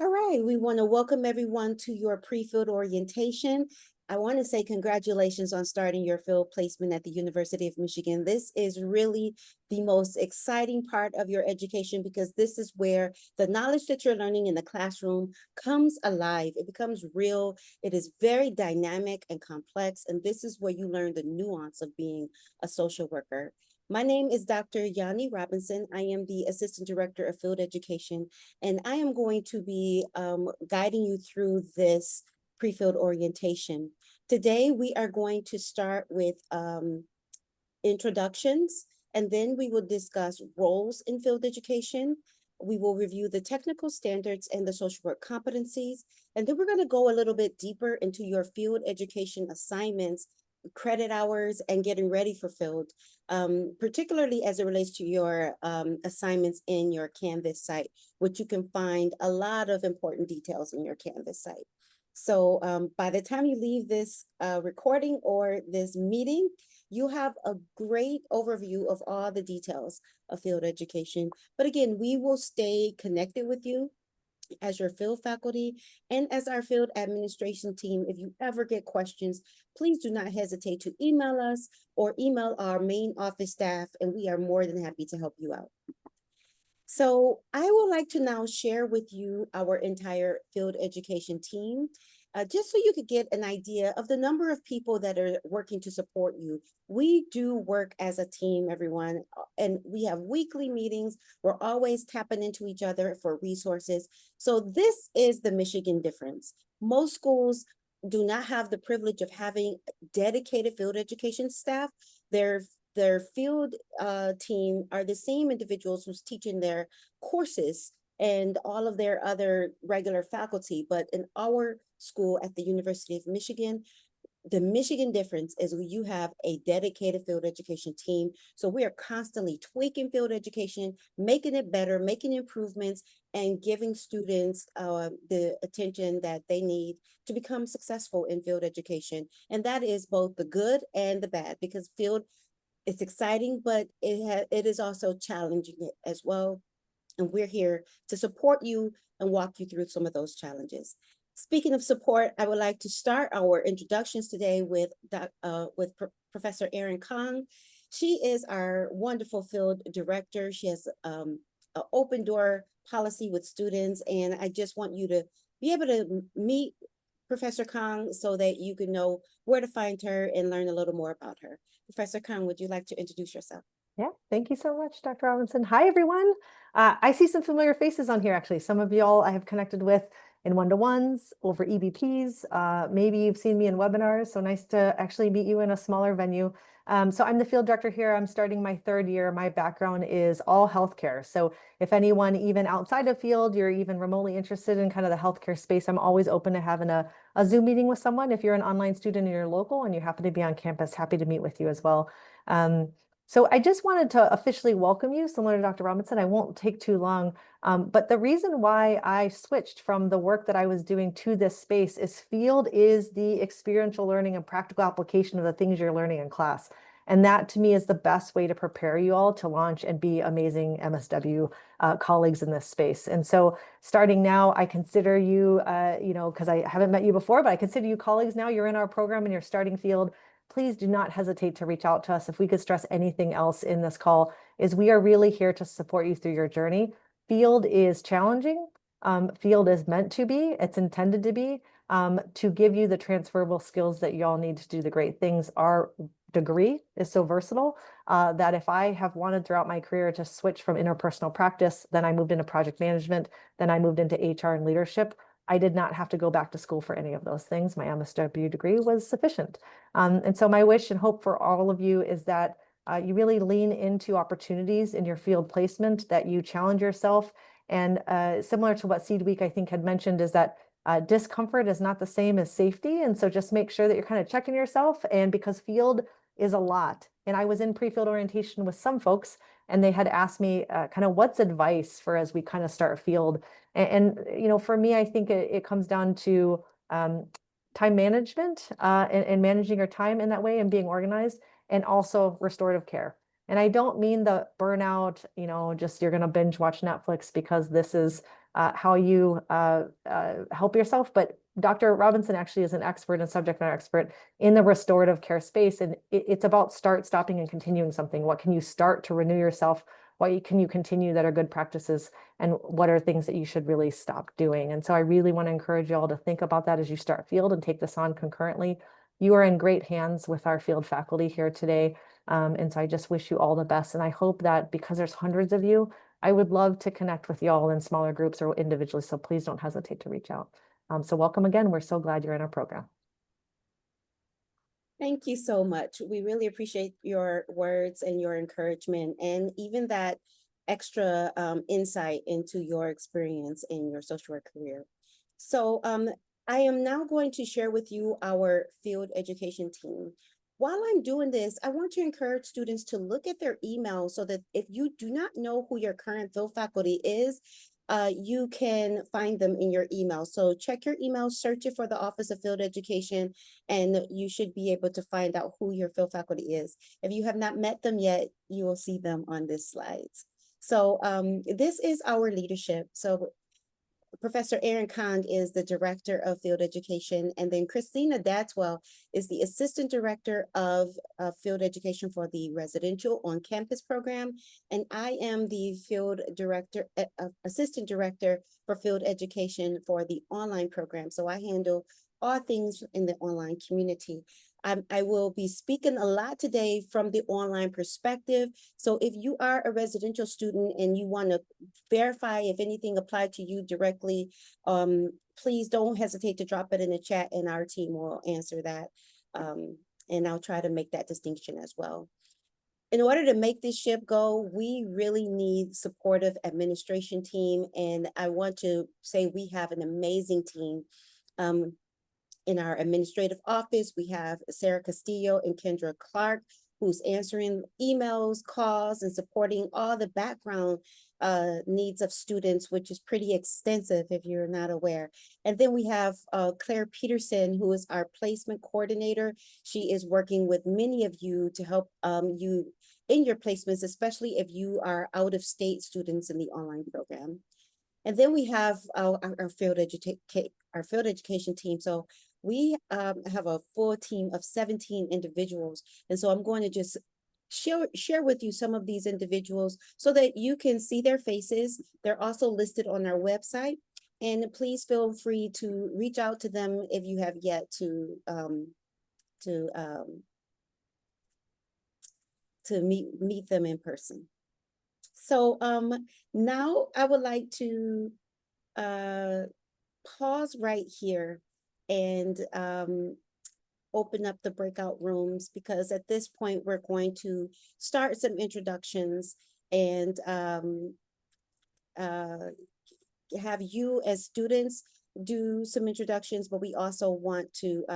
All right, we want to welcome everyone to your pre-field orientation. I want to say congratulations on starting your field placement at the University of Michigan. This is really the most exciting part of your education because this is where the knowledge that you're learning in the classroom comes alive. It becomes real. It is very dynamic and complex, and this is where you learn the nuance of being a social worker. My name is Dr. Yanni Robinson. I am the Assistant Director of Field Education, and I am going to be guiding you through this pre-field orientation. Today, we are going to start with introductions, and then we will discuss roles in field education. We will review the technical standards and the social work competencies, and then we're going to go a little bit deeper into your field education assignments, credit hours, and getting ready for field, particularly as it relates to your assignments in your Canvas site, which you can find a lot of important details in your Canvas site. So by the time you leave this recording or this meeting, you have a great overview of all the details of field education. But again, we will stay connected with you as your field faculty and as our field administration team. If you ever get questions, please do not hesitate to email us or email our main office staff, and we are more than happy to help you out. So I would like to now share with you our entire field education team, just so you could get an idea of the number of people that are working to support you. We do work as a team, everyone, and we have weekly meetings. We're always tapping into each other for resources. So this is the Michigan difference. Most schools do not have the privilege of having dedicated field education staff. Their field team are the same individuals who's teaching their courses and all of their other regular faculty. But in our school at the University of Michigan, the Michigan difference is you have a dedicated field education team. So we are constantly tweaking field education, making it better, making improvements, and giving students the attention that they need to become successful in field education. And that is both the good and the bad, because field, it's exciting, but it is also challenging as well. And we're here to support you and walk you through some of those challenges. Speaking of support, I would like to start our introductions today with Professor Erin Kong. She is our wonderful field director. She has an open door policy with students, and I just want you to be able to meet Professor Kong so that you can know where to find her and learn a little more about her. Professor Kong, would you like to introduce yourself? Yeah, thank you so much, Dr. Robinson. Hi, everyone. I see some familiar faces on here, actually. Some of y'all I have connected with in one-to-ones over EBPs. Maybe you've seen me in webinars, so nice to actually meet you in a smaller venue. So I'm the field director here. I'm starting my third year. My background is all healthcare. So if anyone, even outside of field, you're even remotely interested in kind of the healthcare space, I'm always open to having a Zoom meeting with someone. If you're an online student and you're local and you happen to be on campus, happy to meet with you as well. So I just wanted to officially welcome you, similar to Dr. Robinson. I won't take too long. But the reason why I switched from the work that I was doing to this space is field is the experiential learning and practical application of the things you're learning in class. And that to me is the best way to prepare you all to launch and be amazing MSW colleagues in this space. And so starting now, I consider you, because I haven't met you before, but I consider you colleagues now. You're in our program and you're starting field. Please do not hesitate to reach out to us. If we could stress anything else in this call, is we are really here to support you through your journey. Field is challenging. Field is meant to be, it's intended to be, to give you the transferable skills that y'all need to do the great things. Our degree is so versatile that if I have wanted throughout my career to switch from interpersonal practice, then I moved into project management, then I moved into HR and leadership. I did not have to go back to school for any of those things. My MSW degree was sufficient. And so my wish and hope for all of you is that you really lean into opportunities in your field placement, that you challenge yourself. And similar to what Seed Week, I think, had mentioned, is that discomfort is not the same as safety. And so just make sure that you're kind of checking yourself. And because field is a lot. And I was in pre-field orientation with some folks, and they had asked me kind of what's advice for as we kind of start field. And for me, I think it comes down to time management and managing your time in that way and being organized, and also restorative care. And I don't mean the burnout, just you're going to binge watch Netflix because this is how you help yourself. But Dr. Robinson actually is an expert and subject matter expert in the restorative care space. And it's about start, stopping, and continuing something. What can you start to renew yourself? What can you continue that are good practices? And what are things that you should really stop doing? And so I really want to encourage you all to think about that as you start field and take this on concurrently. You are in great hands with our field faculty here today. And so I just wish you all the best. And I hope that because there's hundreds of you, I would love to connect with you all in smaller groups or individually. So please don't hesitate to reach out. So welcome again. We're so glad you're in our program. Thank you so much. We really appreciate your words and your encouragement, and even that extra insight into your experience in your social work career. So I am now going to share with you our field education team. While I'm doing this, I want to encourage students to look at their email so that if you do not know who your current field faculty is, you can find them in your email. So check your email, search it for the Office of Field Education, and you should be able to find out who your field faculty is. If you have not met them yet, you will see them on this slides. So this is our leadership. So Professor Aaron Kang is the Director of Field Education, and then Christina Datswell is the Assistant Director of Field Education for the Residential On-Campus Program, and I am the Field Director, Assistant Director for Field Education for the online program. So I handle all things in the online community. I will be speaking a lot today from the online perspective. So if you are a residential student and you want to verify if anything applied to you directly, please don't hesitate to drop it in the chat and our team will answer that. And I'll try to make that distinction as well. In order to make this ship go, we really need supportive administration team. And I want to say we have an amazing team. In our administrative office, we have Sarah Castillo and Kendra Clark, who's answering emails, calls, and supporting all the background needs of students, which is pretty extensive if you're not aware. And then we have Claire Peterson, who is our placement coordinator. She is working with many of you to help you in your placements, especially if you are out-of-state students in the online program. And then we have our field education team. So we have a full team of 17 individuals. And so I'm going to just share with you some of these individuals so that you can see their faces. They're also listed on our website. And please feel free to reach out to them if you have yet to meet them in person. So now I would like to pause right here and open up the breakout rooms, because at this point we're going to start some introductions and have you as students do some introductions, but we also want to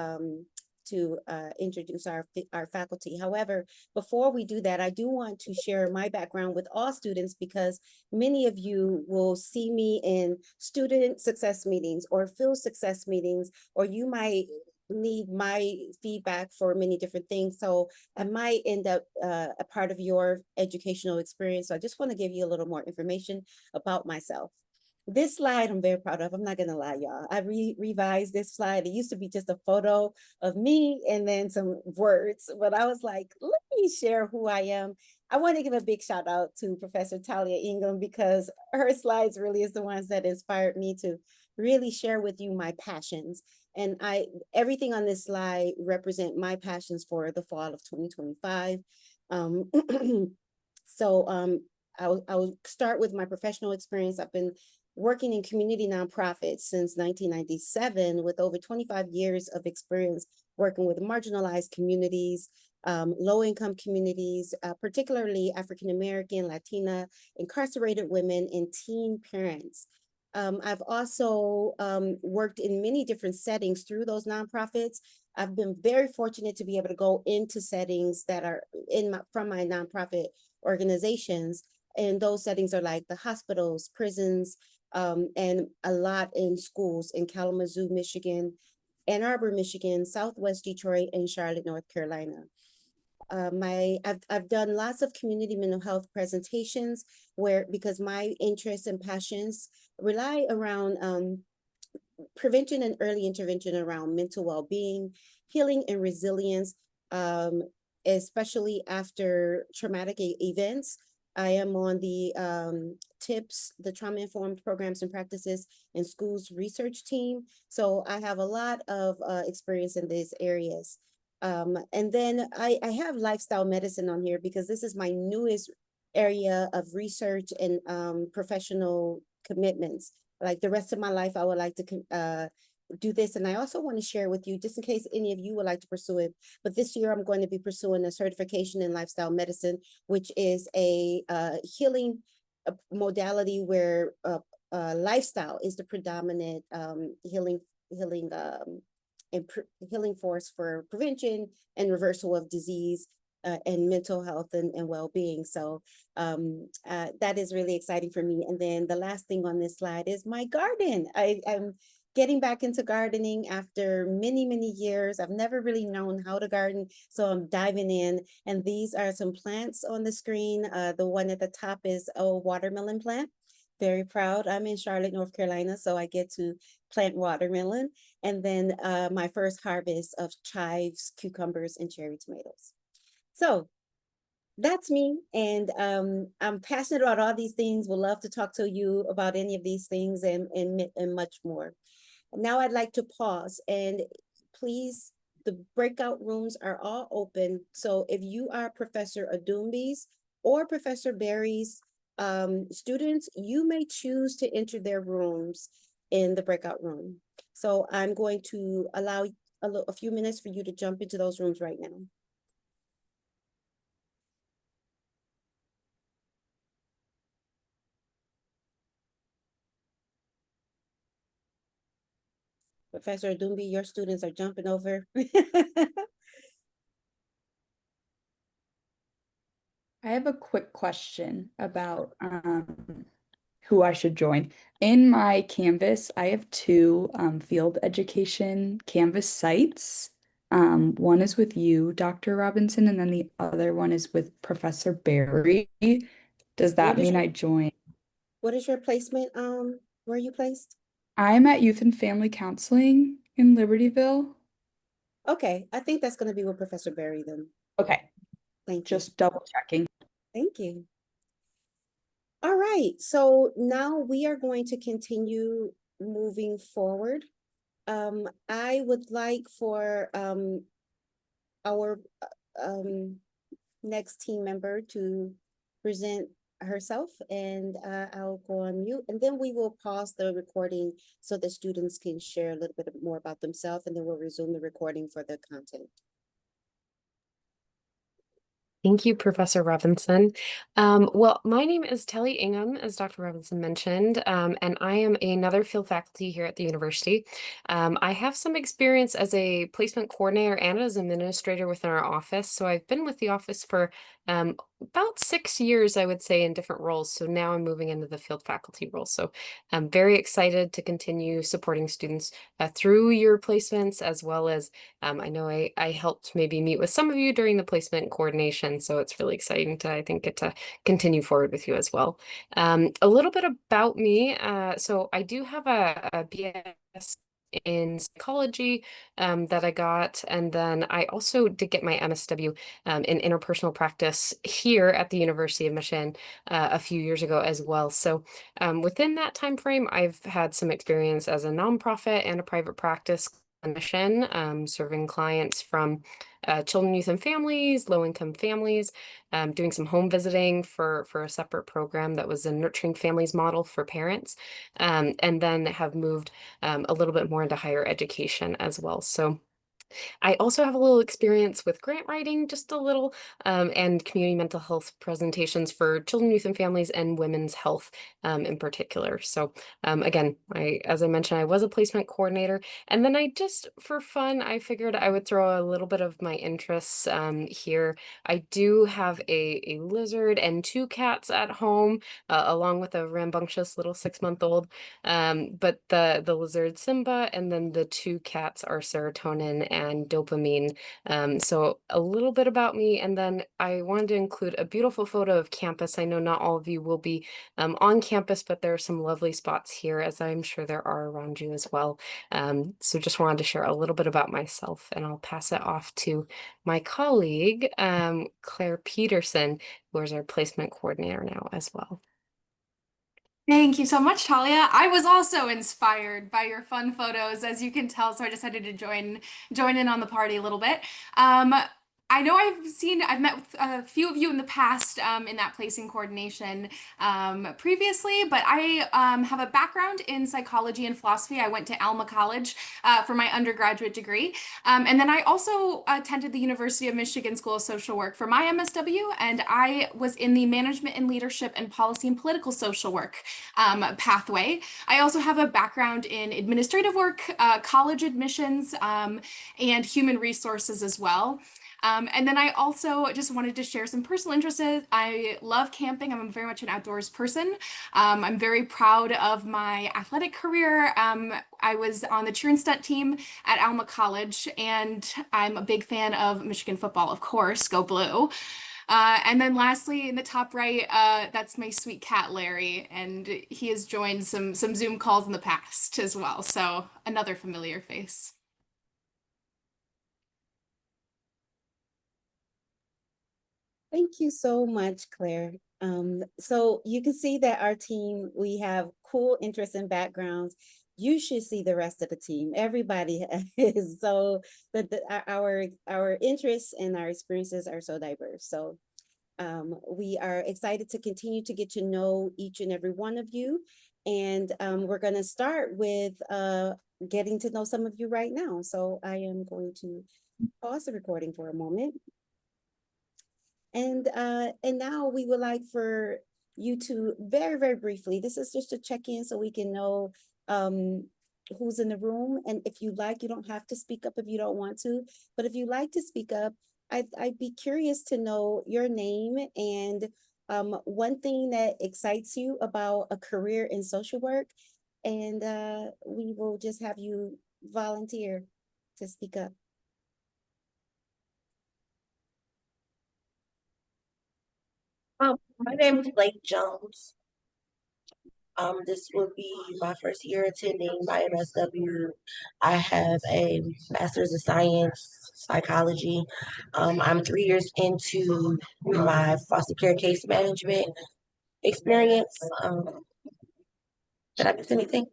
introduce our faculty. However, before we do that, I do want to share my background with all students, because many of you will see me in student success meetings or field success meetings, or you might need my feedback for many different things. So I might end up a part of your educational experience. So I just want to give you a little more information about myself. This slide I'm very proud of. I'm not gonna lie, y'all. I revised this slide. It used to be just a photo of me and then some words, but I was like, let me share who I am. I want to give a big shout out to Professor Talia Ingham, because her slides really is the ones that inspired me to really share with you my passions. And everything on this slide represent my passions for the fall of 2025. So I'll start with my professional experience. I've been working in community nonprofits since 1997, with over 25 years of experience working with marginalized communities, low-income communities, particularly African-American, Latina, incarcerated women, and teen parents. I've also worked in many different settings through those nonprofits. I've been very fortunate to be able to go into settings that are from my nonprofit organizations. And those settings are like the hospitals, prisons, and a lot in schools in Kalamazoo, Michigan, Ann Arbor, Michigan, Southwest Detroit, and Charlotte, North Carolina. I've done lots of community mental health presentations because my interests and passions rely around prevention and early intervention around mental well-being, healing and resilience, um, especially after traumatic events. I am on the TIPS, the Trauma-Informed Programs and Practices in Schools research team. So I have a lot of experience in these areas. And then I have lifestyle medicine on here because this is my newest area of research and professional commitments. Like the rest of my life, I would like to do this. And I also want to share with you, just in case any of you would like to pursue it. But this year, I'm going to be pursuing a certification in lifestyle medicine, which is a healing modality where lifestyle is the predominant healing force for prevention and reversal of disease and mental health and well-being. So that is really exciting for me. And then the last thing on this slide is my garden. I'm getting back into gardening after many, many years. I've never really known how to garden, so I'm diving in. And these are some plants on the screen. The one at the top is a watermelon plant. Very proud. I'm in Charlotte, North Carolina, so I get to plant watermelon. And then my first harvest of chives, cucumbers, and cherry tomatoes. So that's me. And I'm passionate about all these things. Would love to talk to you about any of these things and much more. Now I'd like to pause and please, the breakout rooms are all open. So if you are Professor Adumbi's or Professor Berry's students, you may choose to enter their rooms in the breakout room. So I'm going to allow a few minutes for you to jump into those rooms right now. Professor Adumbi, your students are jumping over. I have a quick question about who I should join. In my Canvas, I have two field education Canvas sites. One is with you, Dr. Robinson, and then the other one is with Professor Berry. Does that mean I join? What is your placement? Where are you placed? I'm at Youth and Family Counseling in Libertyville. Okay, I think that's going to be with Professor Berry then. Okay, Thank you. just double checking. Thank you. All right, so now we are going to continue moving forward. I would like for our next team member to present herself, and I'll go on mute, and then we will pause the recording so the students can share a little bit more about themselves, and then we'll resume the recording for the content. Thank you, Professor Robinson. Well, my name is Telly Ingham, as Dr. Robinson mentioned, and I am another field faculty here at the university. I have some experience as a placement coordinator and as administrator within our office. So I've been with the office for about 6 years, I would say, in different roles. So now I'm moving into the field faculty role. So I'm very excited to continue supporting students through your placements, as well as I know I helped maybe meet with some of you during the placement coordination. So it's really exciting to, I think, get to continue forward with you as well. A little bit about me. So I do have a BS in psychology that I got. And then I also did get my MSW in interpersonal practice here at the University of Michigan a few years ago as well. So within that time frame, I've had some experience as a nonprofit and a private practice clinician, serving clients from children, youth, and families, low-income families, doing some home visiting for a separate program that was a nurturing families model for parents, and then have moved a little bit more into higher education as well. So I also have a little experience with grant writing, just a little, and community mental health presentations for children, youth, and families, and women's health in particular. So again, as I mentioned, I was a placement coordinator, and then I just, for fun, I figured I would throw a little bit of my interests here. I do have a lizard and 2 cats at home, along with a rambunctious little 6-month-old. But the lizard Simba, and then the 2 cats are Serotonin and dopamine. So a little bit about me, and then I wanted to include a beautiful photo of campus. I know not all of you will be on campus, but there are some lovely spots here, as I'm sure there are around you as well. So just wanted to share a little bit about myself, and I'll pass it off to my colleague, Claire Peterson, who is our placement coordinator now as well. Thank you so much, Talia. I was also inspired by your fun photos, as you can tell, so I decided to join in on the party a little bit. I know I've met with a few of you in the past in that placing coordination previously, but I have a background in psychology and philosophy. I went to Alma College for my undergraduate degree. And then I also attended the University of Michigan School of Social Work for my MSW, and I was in the Management and Leadership and Policy and Political Social Work pathway. I also have a background in administrative work, college admissions, and human resources as well. And then I also just wanted to share some personal interests. I love camping. I'm very much an outdoors person. I'm very proud of my athletic career. I was on the cheer and stunt team at Alma College, and I'm a big fan of Michigan football, of course, go blue. And then lastly, in the top right, that's my sweet cat, Larry, and he has joined some Zoom calls in the past as well. So another familiar face. Thank you so much, Claire. So you can see that our team, we have cool interests and backgrounds. You should see the rest of the team. Everybody is so that our interests and our experiences are so diverse. So we are excited to continue to get to know each and every one of you. And we're going to start with getting to know some of you right now. So I am going to pause the recording for a moment. And now we would like for you to very, very briefly, this is just a check-in so we can know who's in the room. And if you like, you don't have to speak up if you don't want to, but if you like to speak up, I'd be curious to know your name and one thing that excites you about a career in social work. And we will just have you volunteer to speak up. My name is Blake Jones. This will be my first year attending my MSW. I have a master's of science, psychology. I'm 3 years into my foster care case management experience. Did I miss anything?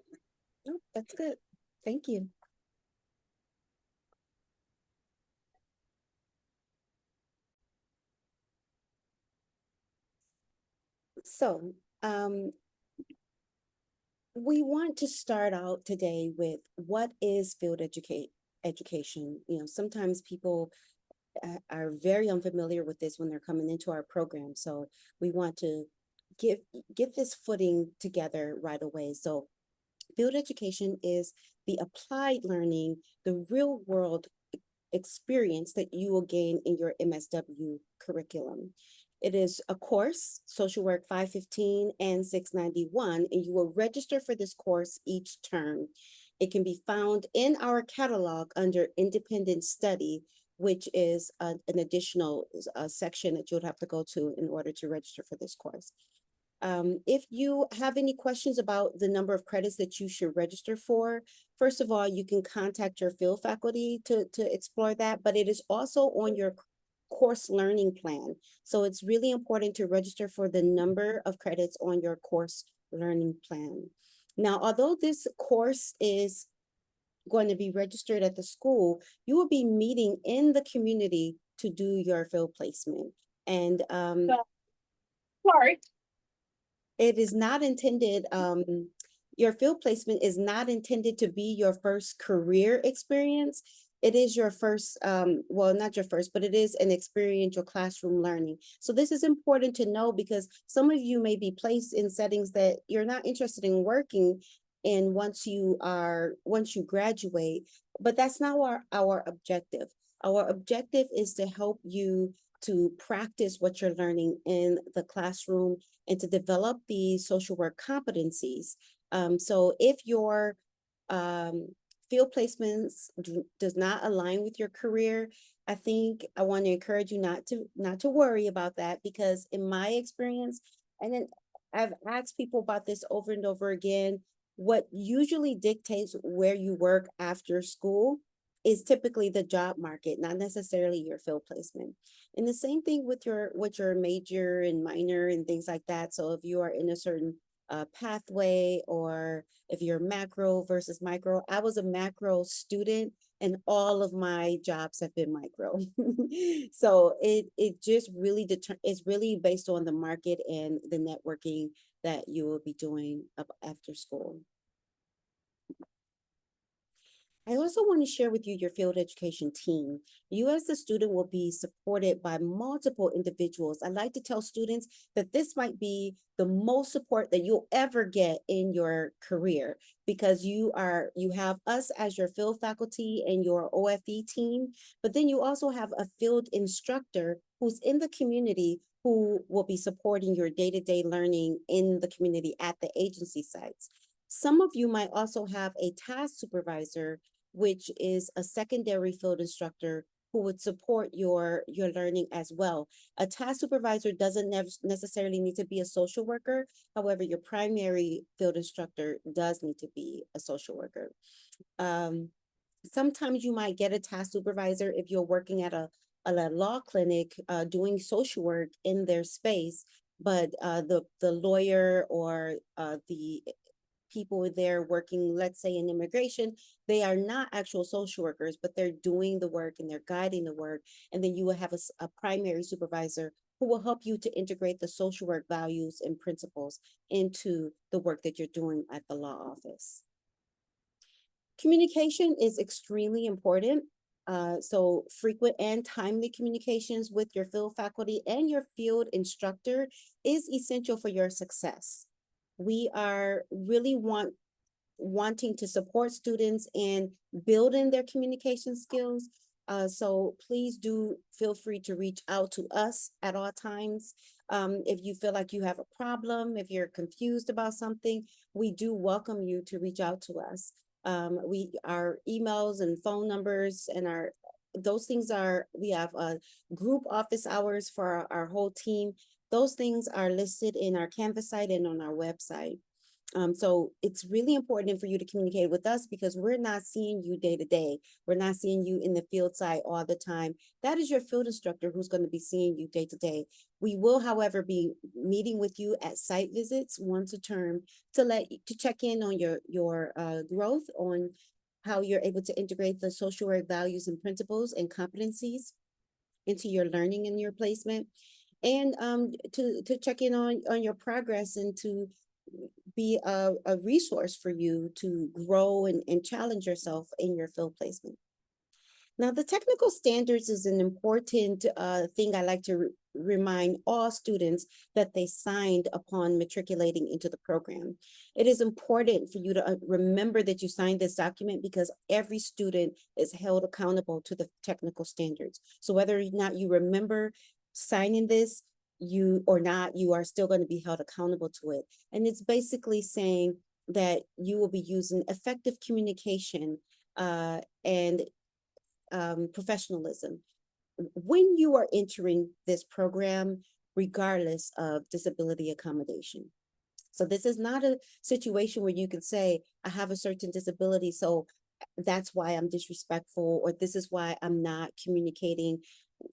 Oh, that's good. Thank you. So, we want to start out today with what is field education. You know, sometimes people are very unfamiliar with this when they're coming into our program. So we want to get this footing together right away. So field education is the applied learning, the real world experience that you will gain in your MSW curriculum. It is a course, Social Work 515 and 691, and you will register for this course each term. It can be found in our catalog under Independent Study, which is an additional section that you'll have to go to in order to register for this course. If you have any questions about the number of credits that you should register for, first of all, you can contact your field faculty to explore that, but it is also on your course learning plan. So it's really important to register for the number of credits on your course learning plan. Now, although this course is going to be registered at the school, you will be meeting in the community to do your field placement. And Sorry. it is not intended, your field placement is not intended to be your first career experience. It is your first, well, not your first, but it is an experiential classroom learning. So this is important to know because some of you may be placed in settings that you're not interested in working in once you graduate, but that's not our objective. Our objective is to help you to practice what you're learning in the classroom and to develop the social work competencies. So if your field placements does not align with your career, I think I want to encourage you not to worry about that, because in my experience, and then I've asked people about this over and over again, what usually dictates where you work after school is typically the job market, not necessarily your field placement. And the same thing with your major and minor and things like that. So if you are in a certain pathway, or if you're macro versus micro, I was a macro student and all of my jobs have been micro. So it just really it's really based on the market and the networking that you will be doing after school. I also want to share with you your field education team. You as the student will be supported by multiple individuals. I like to tell students that this might be the most support that you'll ever get in your career, because you have us as your field faculty and your OFE team, but then you also have a field instructor who's in the community who will be supporting your day-to-day learning in the community at the agency sites. Some of you might also have a task supervisor, which is a secondary field instructor who would support your learning as well. A task supervisor doesn't necessarily need to be a social worker. However, your primary field instructor does need to be a social worker. Sometimes you might get a task supervisor if you're working at a law clinic doing social work in their space, but the lawyer or the people there working, let's say in immigration, they are not actual social workers, but they're doing the work and they're guiding the work. And then you will have a primary supervisor who will help you to integrate the social work values and principles into the work that you're doing at the law office. Communication is extremely important. So frequent and timely communications with your field faculty and your field instructor is essential for your success. We are really wanting to support students in building their communication skills. So please do feel free to reach out to us at all times. If you feel like you have a problem, if you're confused about something, we do welcome you to reach out to us. Our emails and phone numbers and those things we have group office hours for our whole team. Those things are listed in our Canvas site and on our website. So it's really important for you to communicate with us, because we're not seeing you day to day. We're not seeing you in the field site all the time. That is your field instructor who's going to be seeing you day to day. We will, however, be meeting with you at site visits once a term to check in on your growth, on how you're able to integrate the social work values and principles and competencies into your learning and your placement, and to check in on your progress and to be a resource for you to grow and challenge yourself in your field placement. Now, the technical standards is an important thing I like to remind all students that they signed upon matriculating into the program. It is important for you to remember that you signed this document, because every student is held accountable to the technical standards. So whether or not you remember signing this, you are still going to be held accountable to it. And it's basically saying that you will be using effective communication and professionalism when you are entering this program, regardless of disability accommodation. So this is not a situation where you can say, I have a certain disability, so that's why I'm disrespectful, or this is why I'm not communicating.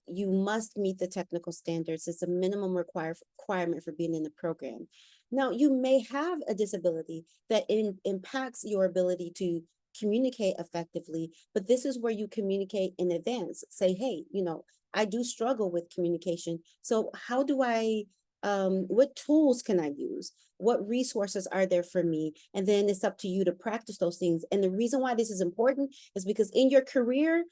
You must meet the technical standards. It's a minimum requirement for being in the program. Now, you may have a disability that impacts your ability to communicate effectively, but this is where you communicate in advance. Say, hey, I do struggle with communication. So how do what tools can I use? What resources are there for me? And then it's up to you to practice those things. And the reason why this is important is because in your career,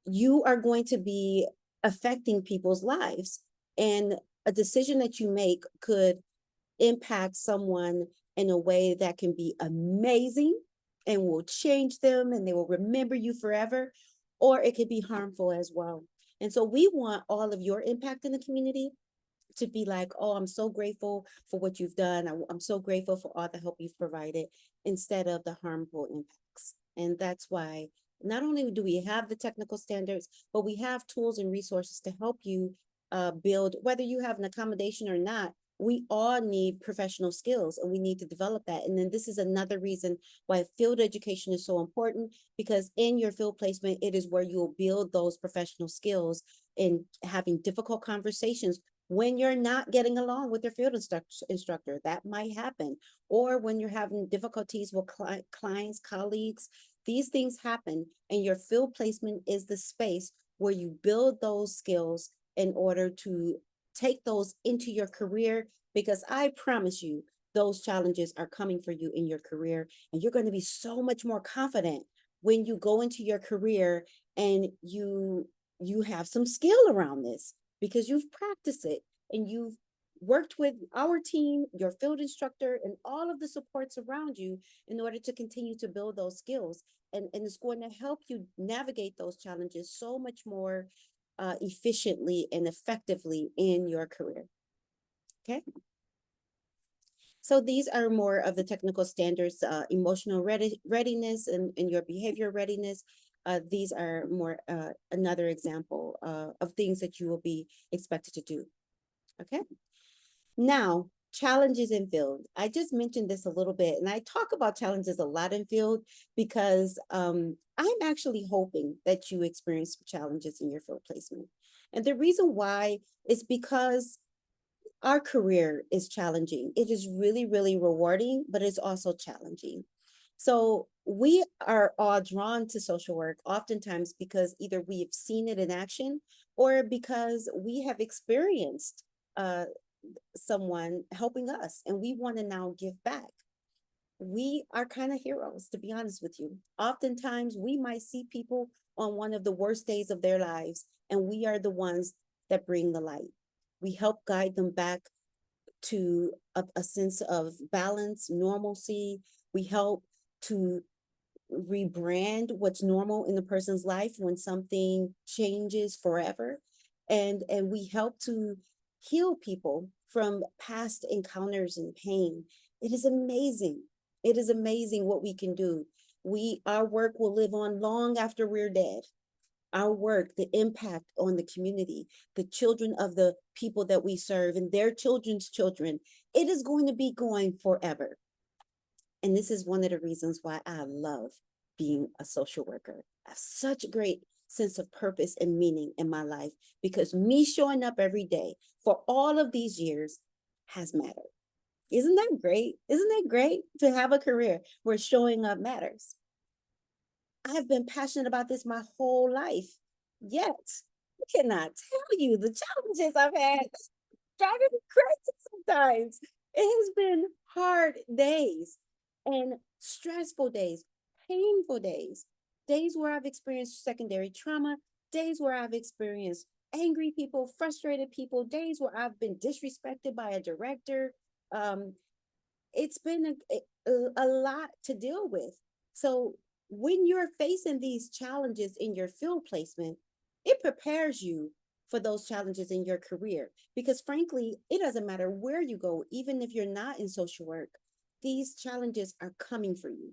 you are going to be affecting people's lives. And a decision that you make could impact someone in a way that can be amazing and will change them and they will remember you forever, or it could be harmful as well. And so we want all of your impact in the community to be like, oh, I'm so grateful for what you've done. I'm so grateful for all the help you've provided, instead of the harmful impacts. And that's why not only do we have the technical standards, but we have tools and resources to help you build, whether you have an accommodation or not. We all need professional skills and we need to develop that. And then this is another reason why field education is so important, because in your field placement, it is where you'll build those professional skills in having difficult conversations when you're not getting along with your field instructor. That might happen. Or when you're having difficulties with clients, colleagues, these things happen. And your field placement is the space where you build those skills in order to take those into your career, because I promise you, those challenges are coming for you in your career. And you're going to be so much more confident when you go into your career and you have some skill around this because you've practiced it and you've worked with our team, your field instructor, and all of the supports around you in order to continue to build those skills. And it's going to help you navigate those challenges so much more efficiently and effectively in your career. Okay. So these are more of the technical standards, emotional readiness and your behavior readiness. These are more another example of things that you will be expected to do. Okay. Now, challenges in field. I just mentioned this a little bit, and I talk about challenges a lot in field because I'm actually hoping that you experience challenges in your field placement. And the reason why is because our career is challenging. It is really, really rewarding, but it's also challenging. So we are all drawn to social work oftentimes because either we have seen it in action or because we have experienced someone helping us and we want to now give back. We are kind of heroes, to be honest with you. Oftentimes we might see people on one of the worst days of their lives, and we are the ones that bring the light. We help guide them back to a sense of balance, normalcy. We help to rebrand what's normal in the person's life when something changes forever. And we help to heal people from past encounters and pain. It is amazing. It is amazing what we can do. Our work will live on long after we're dead. Our work, the impact on the community, the children of the people that we serve and their children's children, it is going to be going forever. And this is one of the reasons why I love being a social worker. I have such a great sense of purpose and meaning in my life because me showing up every day for all of these years has mattered. Isn't that great? Isn't that great to have a career where showing up matters? I've been passionate about this my whole life, yet I cannot tell you the challenges I've had. It's driving me crazy sometimes. It has been hard days and stressful days, painful days, days where I've experienced secondary trauma, days where I've experienced angry people, frustrated people, days where I've been disrespected by a director. It's been a lot to deal with. So when you're facing these challenges in your field placement, it prepares you for those challenges in your career. Because frankly, it doesn't matter where you go, even if you're not in social work, these challenges are coming for you.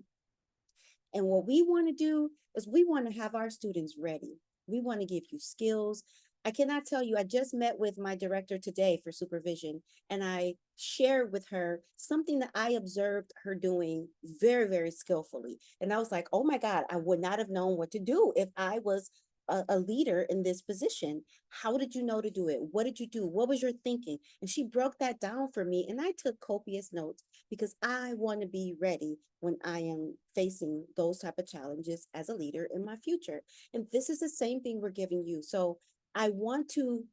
And what we want to do is we want to have our students ready. We want to give you skills. I cannot tell you, I just met with my director today for supervision, and I shared with her something that I observed her doing very, very skillfully. And I was like, oh my God, I would not have known what to do if I was a leader in this position. How did you know to do it? What did you do? What was your thinking? And she broke that down for me. And I took copious notes because I want to be ready when I am facing those type of challenges as a leader in my future. And this is the same thing we're giving you. So I want to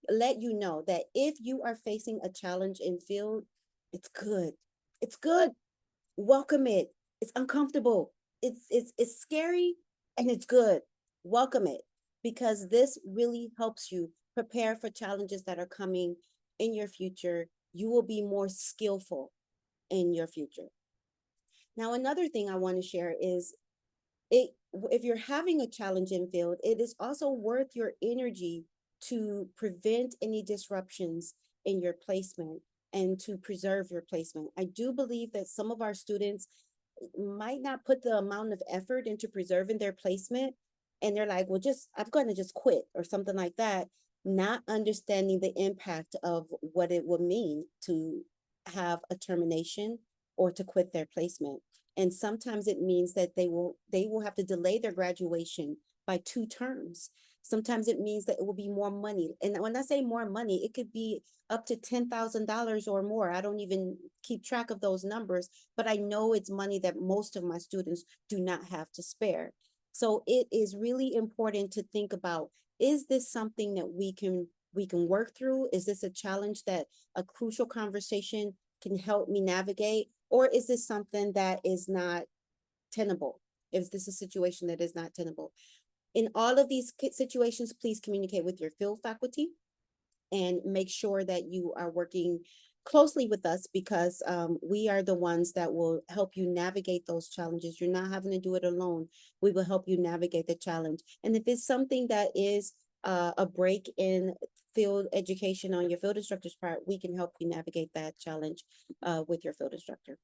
let you know that if you are facing a challenge in field, it's good. It's good. Welcome it. It's uncomfortable. It's scary and it's good. Welcome it, because this really helps you prepare for challenges that are coming in your future. You will be more skillful in your future. Now, another thing I want to share is if you're having a challenge in field, it is also worth your energy to prevent any disruptions in your placement and to preserve your placement. I do believe that some of our students might not put the amount of effort into preserving their placement. And they're like, well, I'm going to just quit or something like that, not understanding the impact of what it would mean to have a termination or to quit their placement. And sometimes it means that they will have to delay their graduation by 2 terms. Sometimes it means that it will be more money. And when I say more money, it could be up to $10,000 or more. I don't even keep track of those numbers, but I know it's money that most of my students do not have to spare. So it is really important to think about, is this something that we can work through? Is this a challenge that a crucial conversation can help me navigate? Or is this something that is not tenable? Is this a situation that is not tenable? In all of these situations, please communicate with your field faculty and make sure that you are working closely with us, because we are the ones that will help you navigate those challenges. You're not having to do it alone. We will help you navigate the challenge. And if it's something that is a break in field education on your field instructor's part, we can help you navigate that challenge with your field instructor.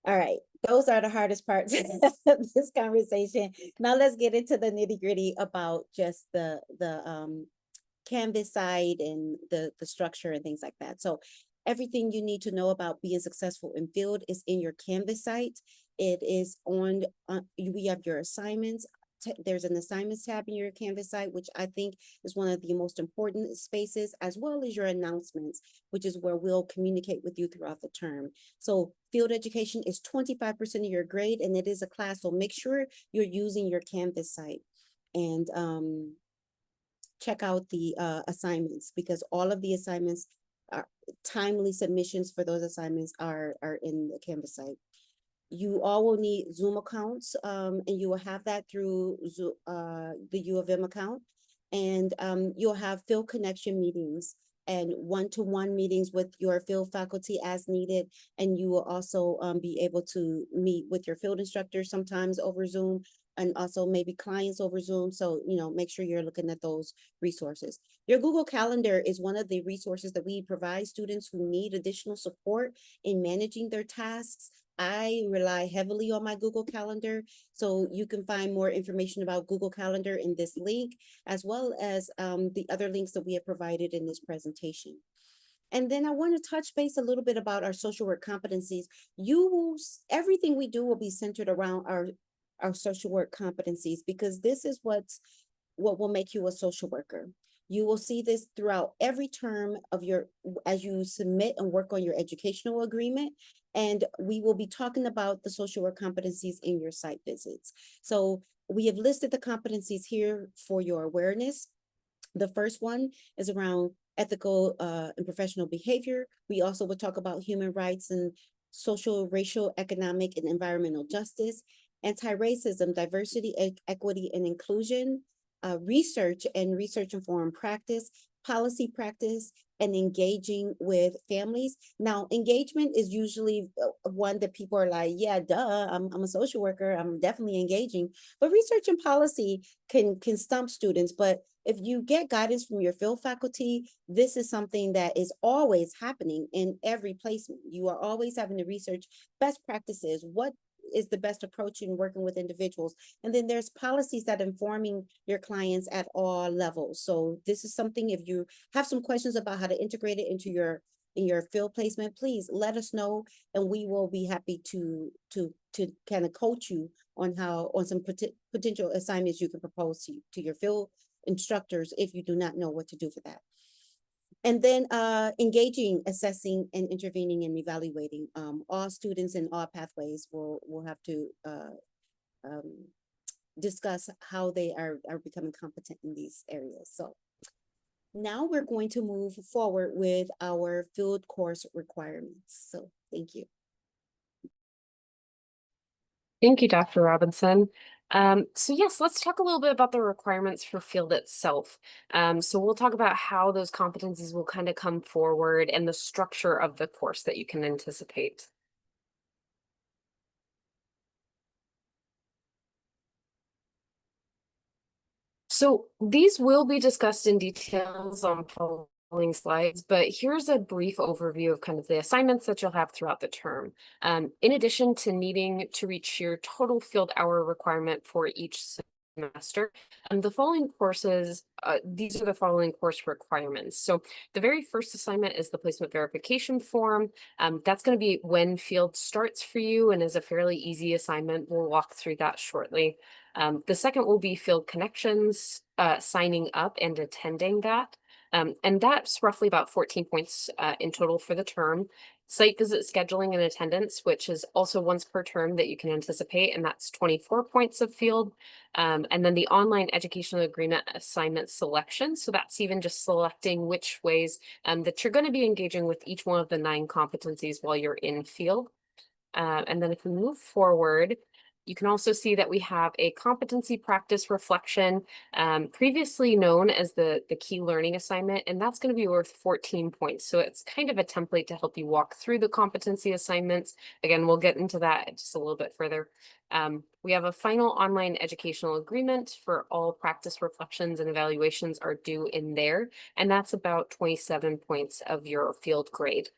All right, those are the hardest parts of this conversation. Now let's get into the nitty-gritty about just the Canvas side and the structure and things like that. So everything you need to know about being successful in field is in your Canvas site. It is on we have your assignments. There's an assignments tab in your Canvas site, which I think is one of the most important spaces, as well as your announcements, which is where we'll communicate with you throughout the term. So field education is 25% of your grade, and it is a class. So make sure you're using your Canvas site and check out the assignments, because all of the assignments are timely submissions for those assignments are in the Canvas site. You all will need Zoom accounts, and you will have that through the U of M account. And you'll have field connection meetings and one-to-one meetings with your field faculty as needed. And you will also be able to meet with your field instructor sometimes over Zoom, and also maybe clients over Zoom. So, make sure you're looking at those resources. Your Google Calendar is one of the resources that we provide students who need additional support in managing their tasks. I rely heavily on my Google Calendar, so you can find more information about Google Calendar in this link, as well as the other links that we have provided in this presentation. And then I want to touch base a little bit about our social work competencies. Everything we do will be centered around our social work competencies, because this is what will make you a social worker. You will see this throughout every term of as you submit and work on your educational agreement. And we will be talking about the social work competencies in your site visits. So we have listed the competencies here for your awareness. The first one is around ethical and professional behavior. We also will talk about human rights and social, racial, economic, and environmental justice, anti-racism, diversity, equity, and inclusion, research and research-informed practice, policy practice, and engaging with families. Now, engagement is usually one that people are like, yeah, duh, I'm a social worker, I'm definitely engaging. But research and policy can stump students. But if you get guidance from your field faculty, this is something that is always happening in every placement. You are always having to research best practices, what is the best approach in working with individuals. And then there's policies that informing your clients at all levels. So this is something, if you have some questions about how to integrate it into your field placement, please let us know, and we will be happy to kind of coach you on some potential assignments you can propose to your field instructors if you do not know what to do for that. And then engaging, assessing, and intervening and evaluating. All students in all pathways will have to discuss how they are becoming competent in these areas. So now we're going to move forward with our field course requirements. So thank you. Thank you, Dr. Robinson. So yes, let's talk a little bit about the requirements for field itself. So we'll talk about how those competencies will kind of come forward and the structure of the course that you can anticipate. So these will be discussed in details on following slides, but here's a brief overview of kind of the assignments that you'll have throughout the term. In addition to needing to reach your total field hour requirement for each semester, the following courses, these are the following course requirements. So the very first assignment is the placement verification form. That's going to be when field starts for you and is a fairly easy assignment. We'll walk through that shortly. The second will be field connections, signing up and attending that. And that's roughly about 14 points in total for the term. Site visit scheduling and attendance, which is also once per term that you can anticipate, and that's 24 points of field. And then the online educational agreement assignment selection. So that's even just selecting which ways that you're going to be engaging with each one of the 9 competencies while you're in field. And then if we move forward, you can also see that we have a competency practice reflection, previously known as the key learning assignment, and that's going to be worth 14 points. So it's kind of a template to help you walk through the competency assignments. Again, we'll get into that just a little bit further. We have a final online educational agreement for all practice reflections and evaluations are due in there, and that's about 27 points of your field grade.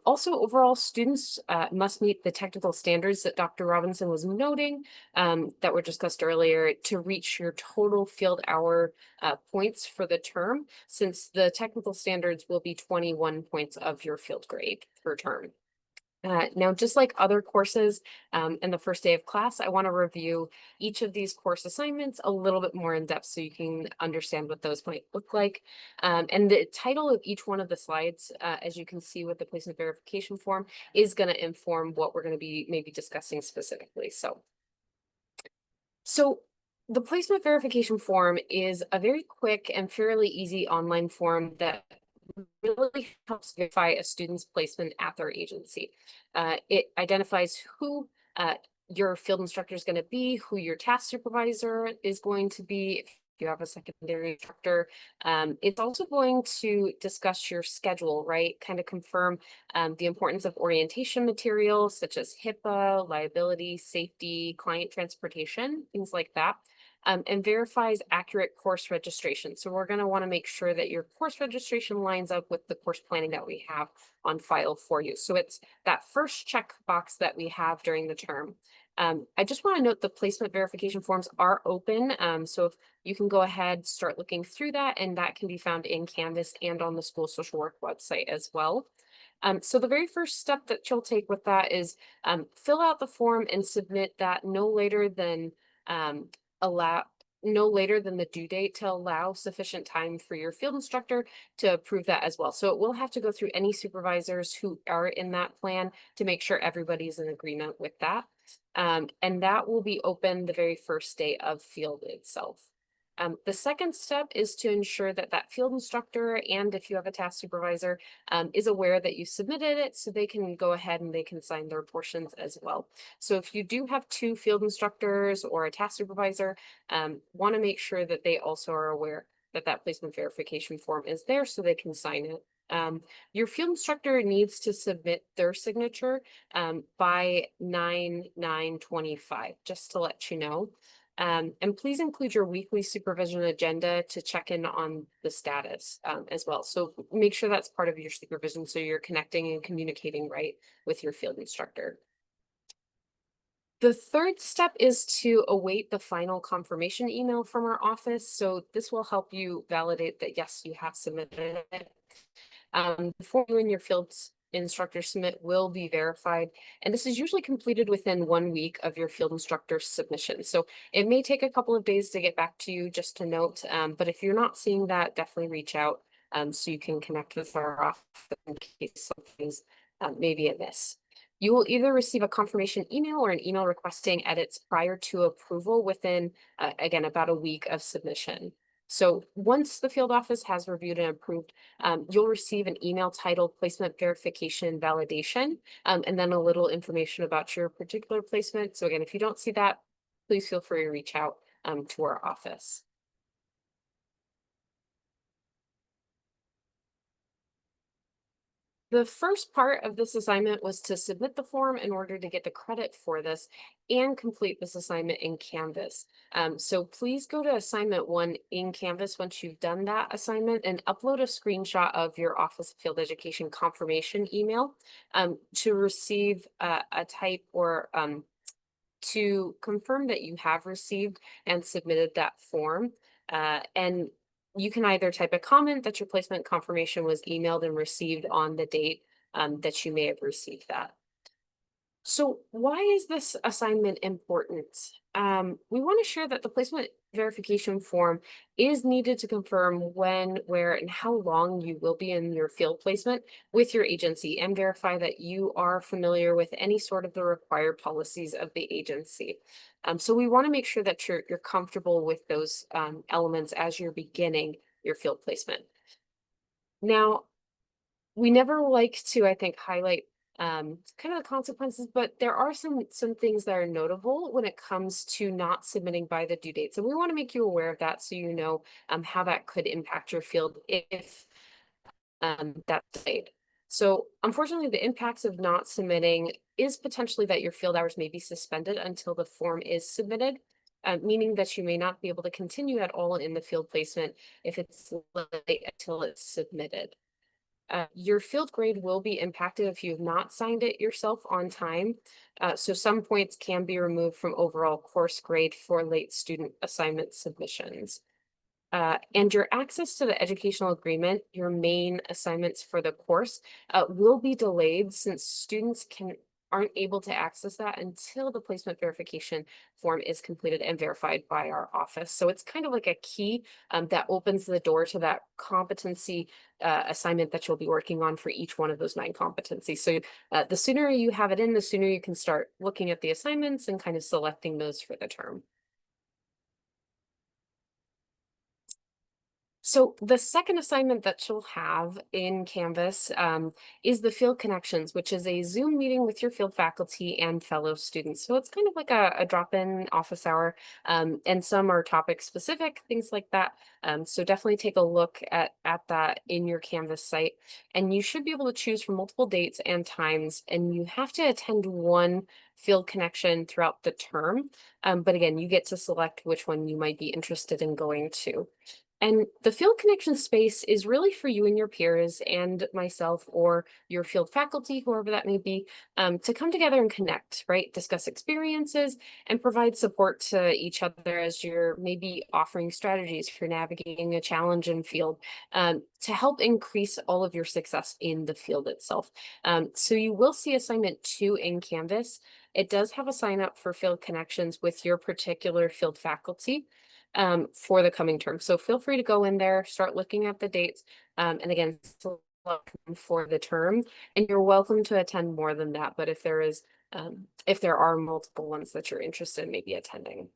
Also, overall, students must meet the technical standards that Dr. Robinson was noting that were discussed earlier to reach your total field hour points for the term, since the technical standards will be 21 points of your field grade per term. Now, just like other courses in the first day of class, I want to review each of these course assignments a little bit more in depth so you can understand what those might look like. And the title of each one of the slides, as you can see with the placement verification form, is going to inform what we're going to be maybe discussing specifically. So the placement verification form is a very quick and fairly easy online form that really helps verify a student's placement at their agency. It identifies who your field instructor is going to be, who your task supervisor is going to be, if you have a secondary instructor. It's also going to discuss your schedule, right? Kind of confirm the importance of orientation materials such as HIPAA, liability, safety, client transportation, things like that. And verifies accurate course registration. So we're going to want to make sure that your course registration lines up with the course planning that we have on file for you. So it's that first checkbox that we have during the term. I just want to note the placement verification forms are open. So if you can go ahead, start looking through that, and that can be found in Canvas and on the school social work website as well. So the very first step that you'll take with that is fill out the form and submit that no later than the due date to allow sufficient time for your field instructor to approve that as well. So it will have to go through any supervisors who are in that plan to make sure everybody's in agreement with that. And that will be open the very first day of field itself. The second step is to ensure that that field instructor, and if you have a task supervisor, is aware that you submitted it, so they can go ahead and they can sign their portions as well. So if you do have 2 field instructors or a task supervisor, want to make sure that they also are aware that that placement verification form is there so they can sign it. Your field instructor needs to submit their signature by 9/9/25, just to let you know. And please include your weekly supervision agenda to check in on the status as well. So make sure that's part of your supervision so you're connecting and communicating right with your field instructor. The third step is to await the final confirmation email from our office. So this will help you validate that, yes, you have submitted it. Before you and your field instructor submit will be verified, and this is usually completed within 1 week of your field instructor submission. So it may take a couple of days to get back to you, just to note, but if you're not seeing that, definitely reach out so you can connect with our office in case something's maybe amiss. You will either receive a confirmation email or an email requesting edits prior to approval within, again, about a week of submission. So once the field office has reviewed and approved, you'll receive an email titled Placement Verification Validation, and then a little information about your particular placement. So again, if you don't see that, please feel free to reach out to our office. the first part of this assignment was to submit the form in order to get the credit for this and complete this assignment in Canvas. So please go to assignment 1 in Canvas once you've done that assignment and upload a screenshot of your Office of Field Education confirmation email to receive a type or to confirm that you have received and submitted that form. And you can either type a comment that your placement confirmation was emailed and received on the date that you may have received that. So why is this assignment important? We want to share that the placement verification form is needed to confirm when, where, and how long you will be in your field placement with your agency and verify that you are familiar with any sort of the required policies of the agency. So we want to make sure that you're comfortable with those elements as you're beginning your field placement. Now, we never like to, I think, highlight kind of the consequences, but there are some things that are notable when it comes to not submitting by the due date. So we want to make you aware of that so you know how that could impact your field if that's delayed. So unfortunately, the impacts of not submitting is potentially that your field hours may be suspended until the form is submitted, meaning that you may not be able to continue at all in the field placement if it's late until it's submitted. Your field grade will be impacted if you have not signed it yourself on time. So some points can be removed from overall course grade for late student assignment submissions. And your access to the educational agreement, your main assignments for the course, will be delayed since students aren't able to access that until the placement verification form is completed and verified by our office. So it's kind of like a key that opens the door to that competency assignment that you'll be working on for each one of those 9 competencies. So the sooner you have it in, the sooner you can start looking at the assignments and kind of selecting those for the term. So the second assignment that you'll have in Canvas is the Field Connections, which is a Zoom meeting with your field faculty and fellow students. So it's kind of like a drop-in office hour, and some are topic specific, things like that. So definitely take a look at that in your Canvas site. And you should be able to choose from multiple dates and times, and you have to attend one field connection throughout the term. But again, you get to select which one you might be interested in going to. And the field connection space is really for you and your peers and myself or your field faculty, whoever that may be, to come together and connect, right? Discuss experiences and provide support to each other as you're maybe offering strategies for navigating a challenge in field to help increase all of your success in the field itself. So you will see assignment 2 in Canvas. It does have a sign up for field connections with your particular field faculty for the coming term. So feel free to go in there, start looking at the dates, and again, select them for the term. And you're welcome to attend more than that. But if there are multiple ones that you're interested in maybe attending.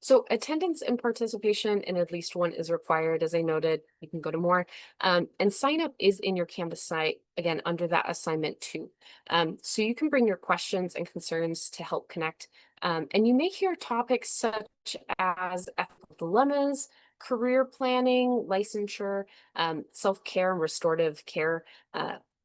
So attendance and participation in at least one is required. As I noted, you can go to more. And sign up is in your Canvas site, again, under that assignment 2. So you can bring your questions and concerns to help connect. And you may hear topics such as ethical dilemmas, career planning, licensure, self-care and restorative care,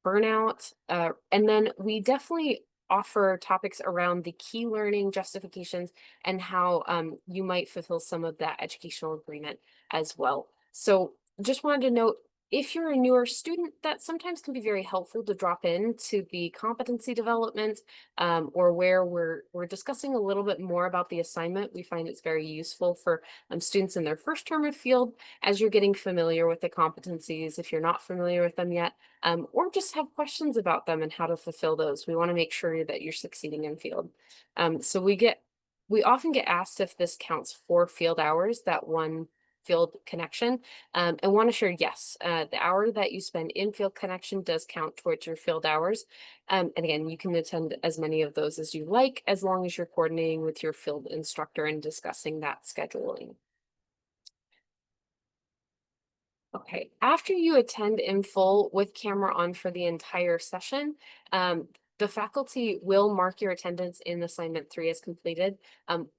burnout. And then we definitely offer topics around the key learning justifications and how you might fulfill some of that educational agreement as well. So just wanted to note, if you're a newer student, that sometimes can be very helpful to drop into the competency development or where we're discussing a little bit more about the assignment. We find it's very useful for students in their first term of field as you're getting familiar with the competencies, if you're not familiar with them yet, or just have questions about them and how to fulfill those. We want to make sure that you're succeeding in field. So we often get asked if this counts for field hours, that one field connection, and want to share, yes, the hour that you spend in field connection does count towards your field hours. And again, you can attend as many of those as you like, as long as you're coordinating with your field instructor and discussing that scheduling. Okay, after you attend in full with camera on for the entire session, the faculty will mark your attendance in assignment 3 as completed,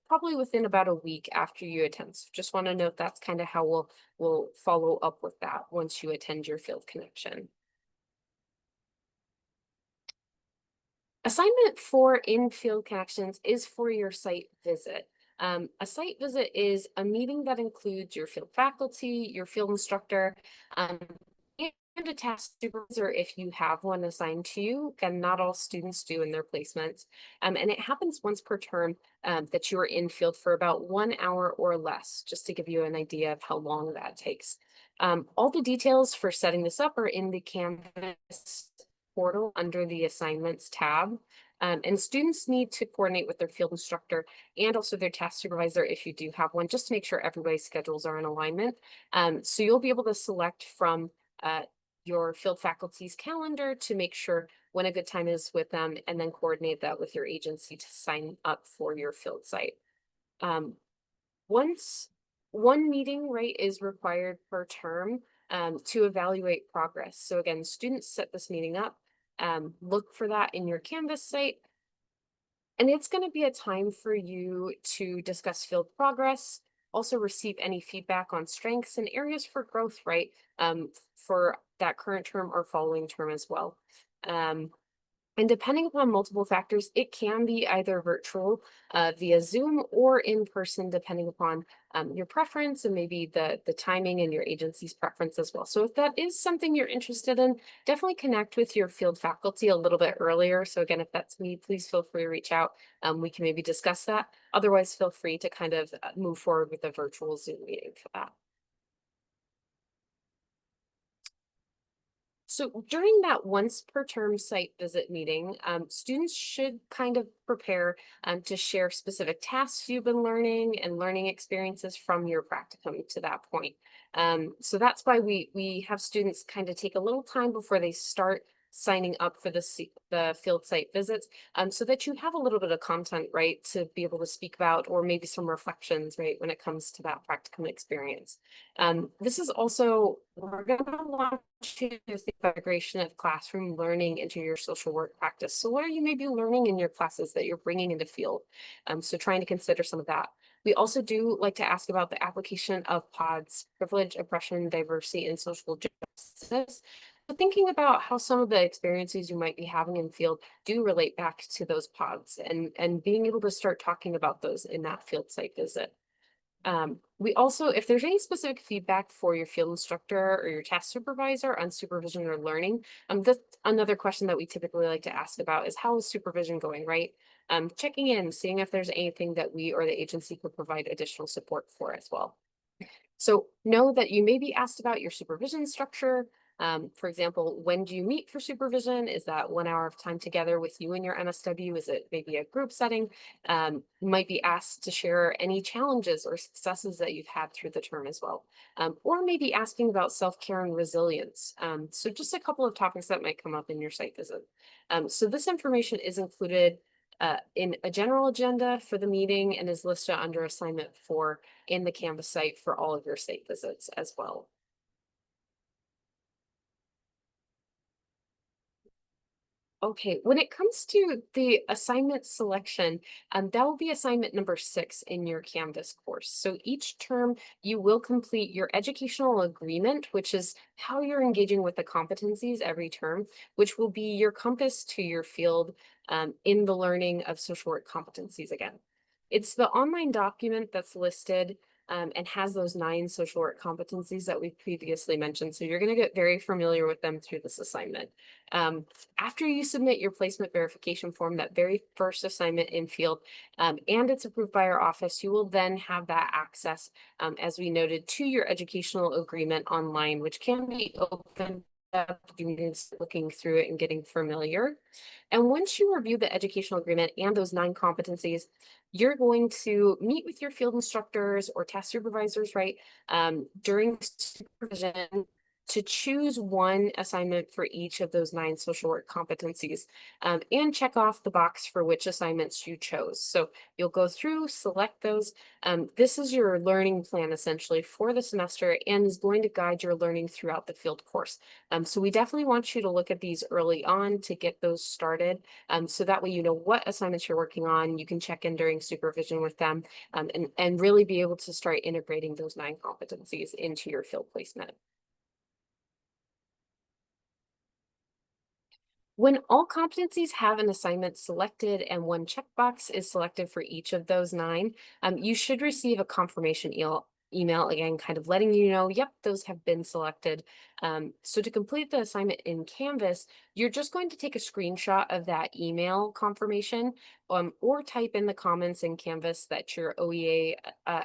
probably within about a week after you attend. So just want to note that's kind of how we'll follow up with that once you attend your field connection. Assignment 4 in Field Connections is for your site visit. A site visit is a meeting that includes your field faculty, your field instructor, and a task supervisor if you have one assigned to you. Again, not all students do in their placements. And it happens once per term that you are in field for about 1 hour or less, just to give you an idea of how long that takes. All the details for setting this up are in the Canvas portal under the assignments tab. And students need to coordinate with their field instructor and also their task supervisor if you do have one, just to make sure everybody's schedules are in alignment. So you'll be able to select from your field faculty's calendar to make sure when a good time is with them, and then coordinate that with your agency to sign up for your field site. Once one meeting, right, is required per term to evaluate progress. So again, students set this meeting up, look for that in your Canvas site. And it's going to be a time for you to discuss field progress, also receive any feedback on strengths and areas for growth, right, for that current term or following term as well. And depending upon multiple factors, it can be either virtual via Zoom or in person, depending upon your preference and maybe the timing and your agency's preference as well. So if that is something you're interested in, definitely connect with your field faculty a little bit earlier. So again, if that's me, please feel free to reach out. We can maybe discuss that. Otherwise, feel free to kind of move forward with a virtual Zoom meeting for that. So during that once per term site visit meeting, students should kind of prepare to share specific tasks you've been learning and learning experiences from your practicum to that point. So that's why we have students kind of take a little time before they start signing up for the field site visits, so that you have a little bit of content, right, to be able to speak about, or maybe some reflections, right, when it comes to that practicum experience. This is also, we're going to launch the integration of classroom learning into your social work practice. So what are you maybe learning in your classes that you're bringing into field? So trying to consider some of that. We also do like to ask about the application of PODS, privilege, oppression, diversity, and social justice. So thinking about how some of the experiences you might be having in field do relate back to those PODS, and being able to start talking about those in that field site visit. We also, if there's any specific feedback for your field instructor or your task supervisor on supervision or learning, that's another question that we typically like to ask about is, how is supervision going, right? Checking in, seeing if there's anything that we or the agency could provide additional support for as well. So know that you may be asked about your supervision structure. For example, when do you meet for supervision? Is that 1 hour of time together with you and your MSW? Is it maybe a group setting? You might be asked to share any challenges or successes that you've had through the term as well. Or maybe asking about self-care and resilience. So just a couple of topics that might come up in your site visit. So this information is included in a general agenda for the meeting and is listed under assignment 4 in the Canvas site for all of your site visits as well. Okay, when it comes to the assignment selection, that will be assignment number 6 in your Canvas course. So each term you will complete your educational agreement, which is how you're engaging with the competencies every term, which will be your compass to your field in the learning of social work competencies again. It's the online document that's listed and has those 9 social work competencies that we previously mentioned. So you're going to get very familiar with them through this assignment. After you submit your placement verification form, that very first assignment in field, and it's approved by our office, you will then have that access, as we noted, to your educational agreement online, which can be open up students looking through it and getting familiar. And once you review the educational agreement and those 9 competencies, you're going to meet with your field instructors or task supervisors, right, during supervision to choose one assignment for each of those 9 social work competencies, and check off the box for which assignments you chose. So you'll go through, select those. This is your learning plan essentially for the semester and is going to guide your learning throughout the field course. So we definitely want you to look at these early on to get those started. So that way you know what assignments you're working on. You can check in during supervision with them, and really be able to start integrating those 9 competencies into your field placement. When all competencies have an assignment selected and one checkbox is selected for each of those 9, you should receive a confirmation email again, kind of letting you know, yep, those have been selected. So to complete the assignment in Canvas, you're just going to take a screenshot of that email confirmation, or type in the comments in Canvas that your OEA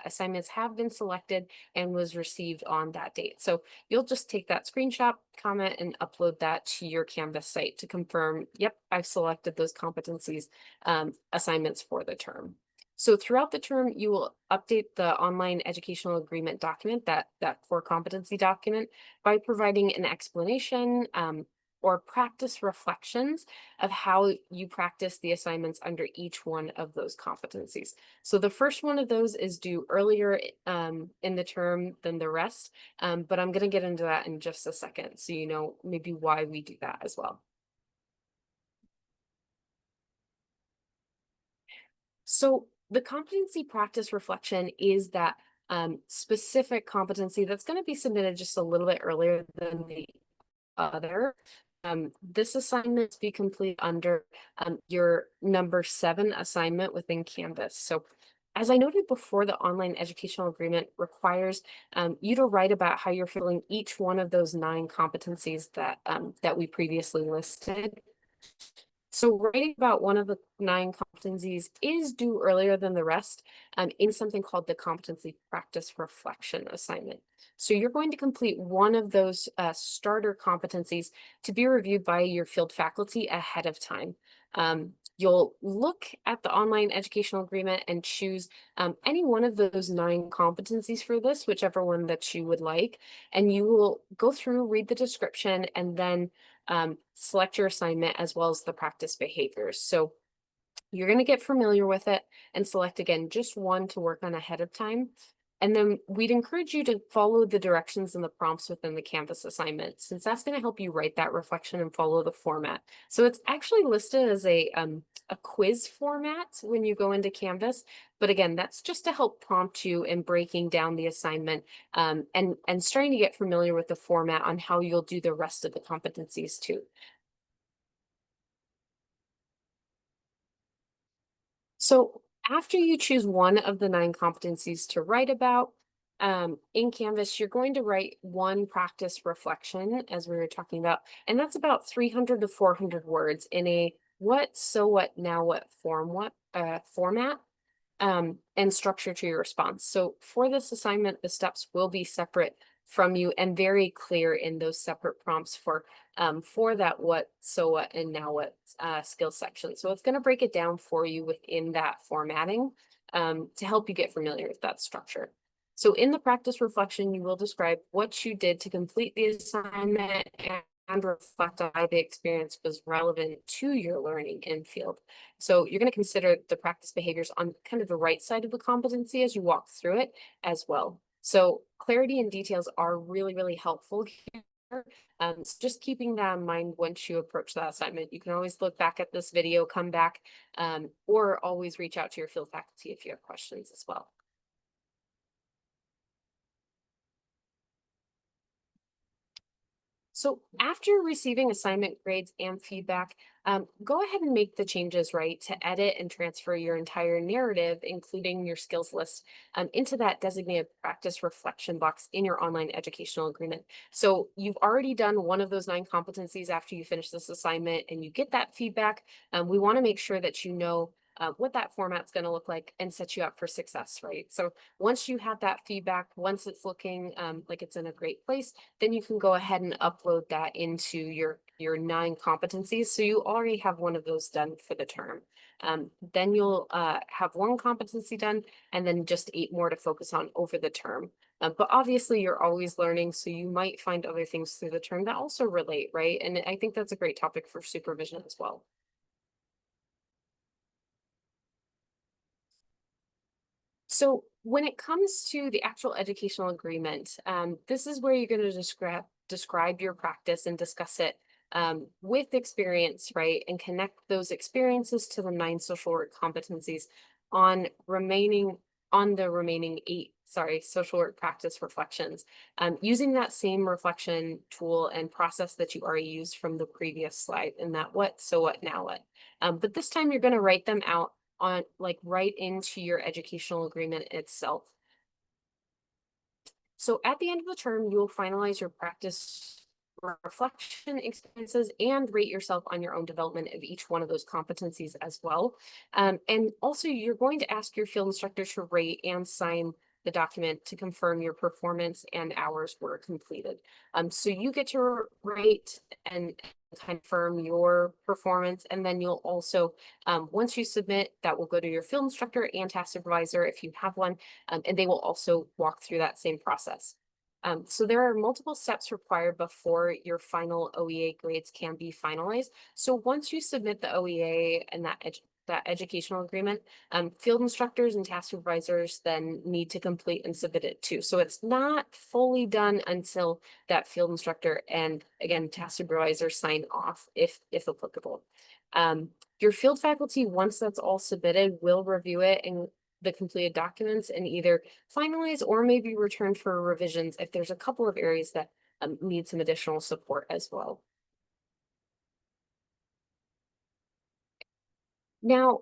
assignments have been selected and was received on that date. So you'll just take that screenshot, comment, and upload that to your Canvas site to confirm, yep, I've selected those competencies assignments for the term. So throughout the term, you will update the online educational agreement document, that core competency document, by providing an explanation or practice reflections of how you practice the assignments under each one of those competencies. So the first one of those is due earlier in the term than the rest, but I'm going to get into that in just a second, so you know maybe why we do that as well. So the competency practice reflection is that specific competency that's going to be submitted just a little bit earlier than the other. This assignment to be complete under your number 7 assignment within Canvas. So as I noted before, the online educational agreement requires you to write about how you're feeling each one of those 9 competencies that we previously listed. So writing about one of the 9 competencies is due earlier than the rest in something called the competency practice reflection assignment. So you're going to complete one of those starter competencies to be reviewed by your field faculty ahead of time. You'll look at the online educational agreement and choose any one of those 9 competencies for this, whichever one that you would like, and you will go through, read the description, and then select your assignment as well as the practice behaviors. So you're going to get familiar with it and select again just one to work on ahead of time. And then we'd encourage you to follow the directions and the prompts within the Canvas assignment, since that's going to help you write that reflection and follow the format. So it's actually listed as a quiz format when you go into Canvas. But again, that's just to help prompt you in breaking down the assignment and starting to get familiar with the format on how you'll do the rest of the competencies too. So after you choose one of the 9 competencies to write about, in Canvas, you're going to write one practice reflection, as we were talking about, and that's about 300 to 400 words in a what, so what, now what format and structure to your response. So for this assignment, the steps will be separate from you and very clear in those separate prompts for that what, so what, and now what skill section. So it's going to break it down for you within that formatting to help you get familiar with that structure. So in the practice reflection, you will describe what you did to complete the assignment and reflect on why the experience was relevant to your learning in field. So you're going to consider the practice behaviors on kind of the right side of the competency as you walk through it as well. So clarity and details are really, really helpful here. So just keeping that in mind once you approach that assignment. You can always look back at this video, come back, or always reach out to your field faculty if you have questions as well. So after receiving assignment grades and feedback, go ahead and make the changes, right, to edit and transfer your entire narrative, including your skills list, into that designated practice reflection box in your online educational agreement. So you've already done one of those 9 competencies after you finish this assignment and you get that feedback. We want to make sure that you know what that format's going to look like and set you up for success, right? So once you have that feedback, once it's looking like it's in a great place, then you can go ahead and upload that into your 9 competencies. So you already have one of those done for the term. Then you'll have 1 competency done and then just 8 more to focus on over the term. But obviously you're always learning, so you might find other things through the term that also relate, right? And I think that's a great topic for supervision as well. So when it comes to the actual educational agreement, this is where you're going to describe your practice and discuss it with experience, right? And connect those experiences to the 9 social work competencies on the remaining 8 social work practice reflections, using that same reflection tool and process that you already used from the previous slide in that what, so what, now what. But this time you're going to write them out on right into your educational agreement itself. So at the end of the term, you will finalize your practice reflection experiences and rate yourself on your own development of each one of those competencies as well. And also you're going to ask your field instructors to rate and sign the document to confirm your performance and hours were completed. So you get to rate and confirm your performance, and then you'll also, once you submit, that will go to your field instructor and task supervisor if you have one, and they will also walk through that same process. So there are multiple steps required before your final OEA grades can be finalized. So once you submit the OEA and that educational agreement, field instructors and task supervisors then need to complete and submit it too. So it's not fully done until that field instructor and again, task supervisor sign off if applicable. Your field faculty, once that's all submitted, will review it and the completed documents and either finalize or maybe return for revisions if there's a couple of areas that need some additional support as well. Now,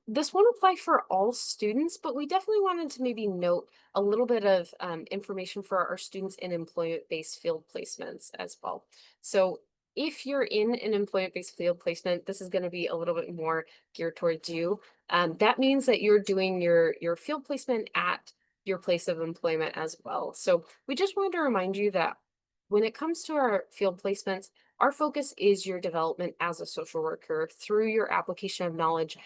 this won't apply for all students, but we definitely wanted to maybe note a little bit of information for our students in employment-based field placements as well. So if you're in an employment-based field placement, this is going to be a little bit more geared towards you. That means that you're doing your field placement at your place of employment as well. So we just wanted to remind you that when it comes to our field placements, our focus is your development as a social worker through your application of knowledge,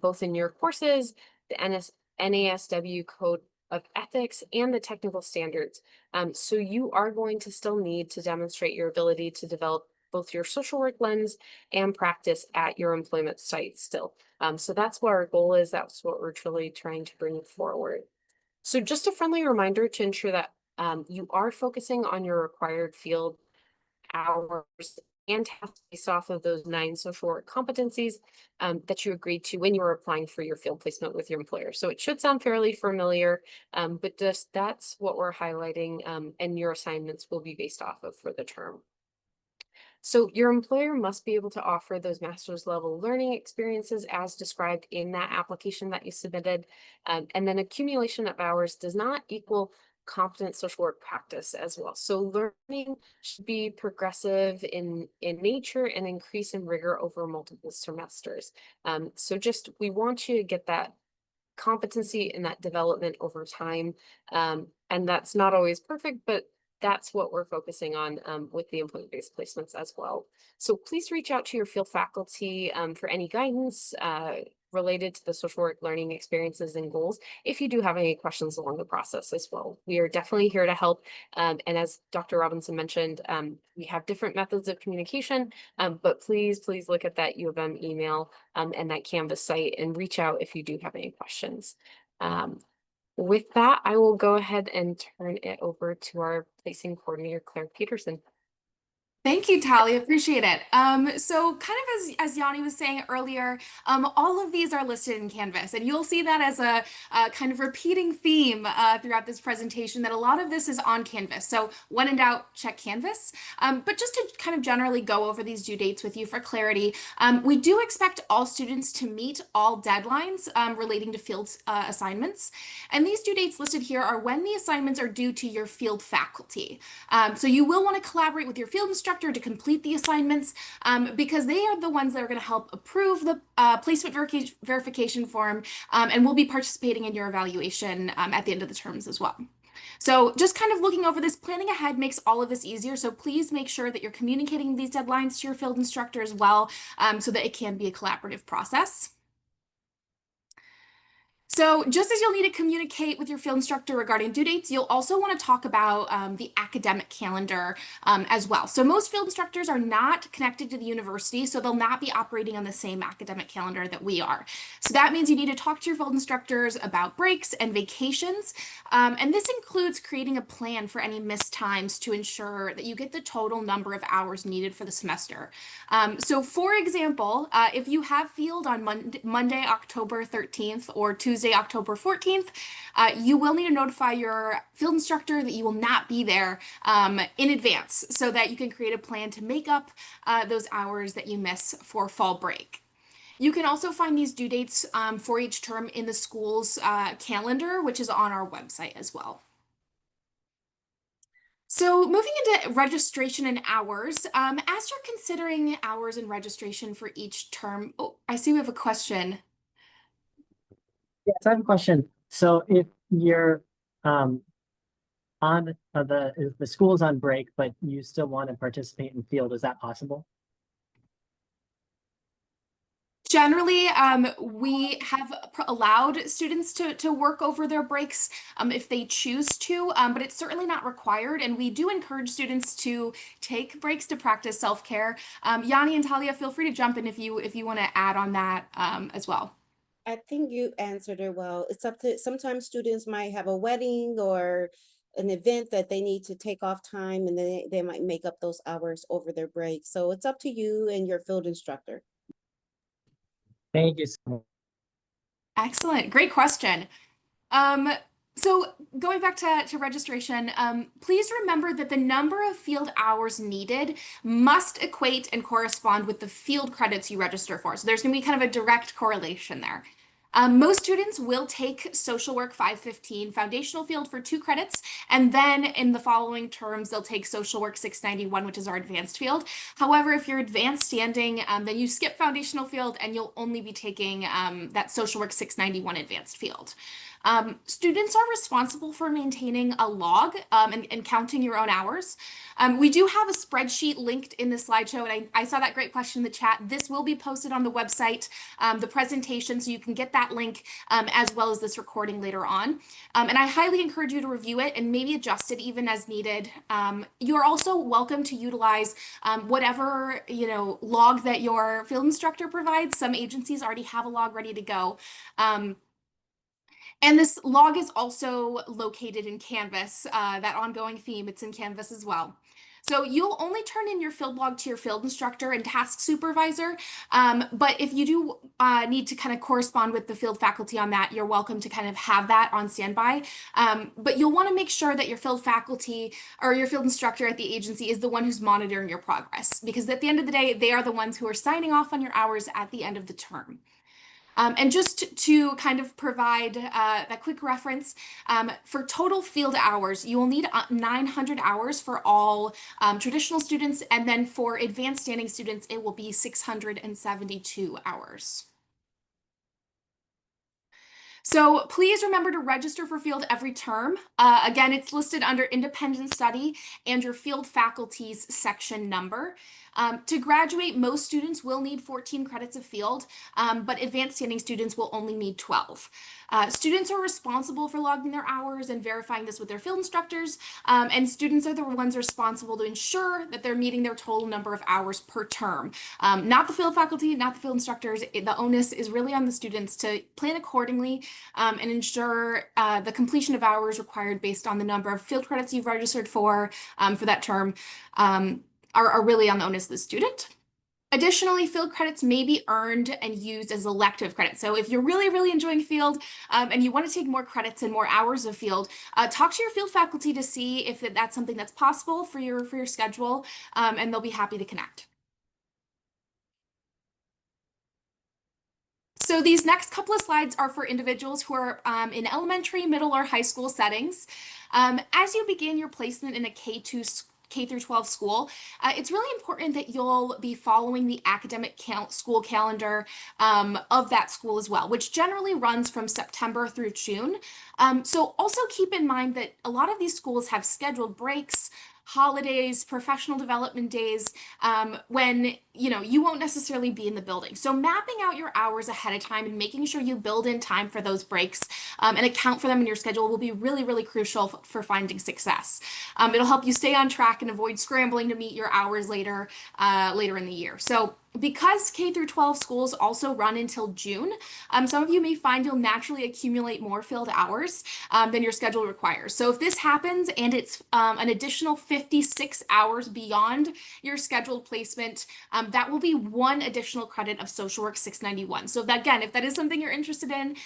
both in your courses, the NASW Code of Ethics, and the technical standards. So you are going to still need to demonstrate your ability to develop both your social work lens and practice at your employment site still. So that's what our goal is. That's what we're truly trying to bring forward. So just a friendly reminder to ensure that you are focusing on your required field hours and tasks based off of those 9 social work competencies that you agreed to when you were applying for your field placement with your employer. So it should sound fairly familiar, but just that's what we're highlighting, and your assignments will be based off of for the term. So your employer must be able to offer those master's level learning experiences as described in that application that you submitted. And then accumulation of hours does not equal competent social work practice as well. So learning should be progressive in nature and increase in rigor over multiple semesters. So just, we want you to get that competency and that development over time. And that's not always perfect, but that's what we're focusing on with the employment-based placements as well. So please reach out to your field faculty for any guidance related to the social work learning experiences and goals if you do have any questions along the process as well. We are definitely here to help. And as Dr. Robinson mentioned, we have different methods of communication, but please look at that U of M email and that Canvas site and reach out if you do have any questions. With that, I will go ahead and turn it over to our placing coordinator, Claire Peterson. Thank you, Talia. Appreciate it. So kind of as Yanni was saying earlier, all of these are listed in Canvas, and you'll see that as a kind of repeating theme throughout this presentation, that a lot of this is on Canvas. So when in doubt, check Canvas. But just to kind of generally go over these due dates with you for clarity, we do expect all students to meet all deadlines relating to field assignments. And these due dates listed here are when the assignments are due to your field faculty. So you will want to collaborate with your field instructor to complete the assignments because they are the ones that are going to help approve the placement verification form and will be participating in your evaluation at the end of the terms as well. So just kind of looking over this, planning ahead makes all of this easier. So please make sure that you're communicating these deadlines to your field instructor as well so that it can be a collaborative process. So just as you'll need to communicate with your field instructor regarding due dates, you'll also want to talk about the academic calendar as well. So most field instructors are not connected to the university, so they'll not be operating on the same academic calendar that we are. So that means you need to talk to your field instructors about breaks and vacations. And this includes creating a plan for any missed times to ensure that you get the total number of hours needed for the semester. So for example, if you have field on Monday, October 13th or Tuesday, Tuesday, October 14th, you will need to notify your field instructor that you will not be there in advance so that you can create a plan to make up those hours that you miss for fall break. You can also find these due dates for each term in the school's calendar, which is on our website as well. So moving into registration and hours, as you're considering hours and registration for each term, oh, I see we have a question. Yes, I have a question. So if you're on if the school's on break, but you still want to participate in field, is that possible? Generally, we have allowed students to work over their breaks if they choose to, but it's certainly not required. And we do encourage students to take breaks to practice self-care. Yanni and Talia, feel free to jump in if you want to add on that as well. I think you answered it well. It's up to, sometimes students might have a wedding or an event that they need to take off time, and they might make up those hours over their break. So it's up to you and your field instructor. Thank you so much. Excellent. Great question. So going back to registration, please remember that the number of field hours needed must equate and correspond with the field credits you register for. So there's going to be kind of a direct correlation there. Most students will take Social Work 515 foundational field for 2 credits, and then in the following terms, they'll take Social Work 691, which is our advanced field. However, if you're advanced standing, then you skip foundational field and you'll only be taking that Social Work 691 advanced field. Students are responsible for maintaining a log and counting your own hours. We do have a spreadsheet linked in the slideshow, and I saw that great question in the chat. This will be posted on the website, the presentation, so you can get that link as well as this recording later on. And I highly encourage you to review it and maybe adjust it even as needed. You're also welcome to utilize whatever log that your field instructor provides. Some agencies already have a log ready to go. And this log is also located in Canvas, that ongoing theme, it's in Canvas as well. So you'll only turn in your field log to your field instructor and task supervisor. But if you do need to kind of correspond with the field faculty on that, you're welcome to kind of have that on standby. But you'll want to make sure that your field faculty or your field instructor at the agency is the one who's monitoring your progress, because at the end of the day, they are the ones who are signing off on your hours at the end of the term. And just to kind of provide that quick reference, for total field hours, you will need 900 hours for all traditional students, and then for advanced standing students, it will be 672 hours. So please remember to register for field every term. Again, it's listed under independent study and your field faculty's section number. To graduate, most students will need 14 credits of field, but advanced standing students will only need 12. Students are responsible for logging their hours and verifying this with their field instructors, and students are the ones responsible to ensure that they're meeting their total number of hours per term. Not the field faculty, not the field instructors. The onus is really on the students to plan accordingly and ensure the completion of hours required based on the number of field credits you've registered for that term are really on the onus of the student. Additionally, field credits may be earned and used as elective credits. So if you're really, really enjoying field and you want to take more credits and more hours of field, talk to your field faculty to see if that's something that's possible for your schedule, and they'll be happy to connect. So these next couple of slides are for individuals who are in elementary, middle, or high school settings. As you begin your placement in a K-12 school, it's really important that you'll be following the academic school calendar of that school as well, which generally runs from September through June. So also keep in mind that a lot of these schools have scheduled breaks, holidays, professional development days, when you won't necessarily be in the building. So mapping out your hours ahead of time and making sure you build in time for those breaks and account for them in your schedule will be really, really crucial for finding success. It'll help you stay on track and avoid scrambling to meet your hours later in the year. So Because K through 12 schools also run until June, some of you may find you'll naturally accumulate more field hours than your schedule requires. So if this happens and it's an additional 56 hours beyond your scheduled placement, that will be one additional credit of Social Work 691. So that, again, if that is something you're interested in,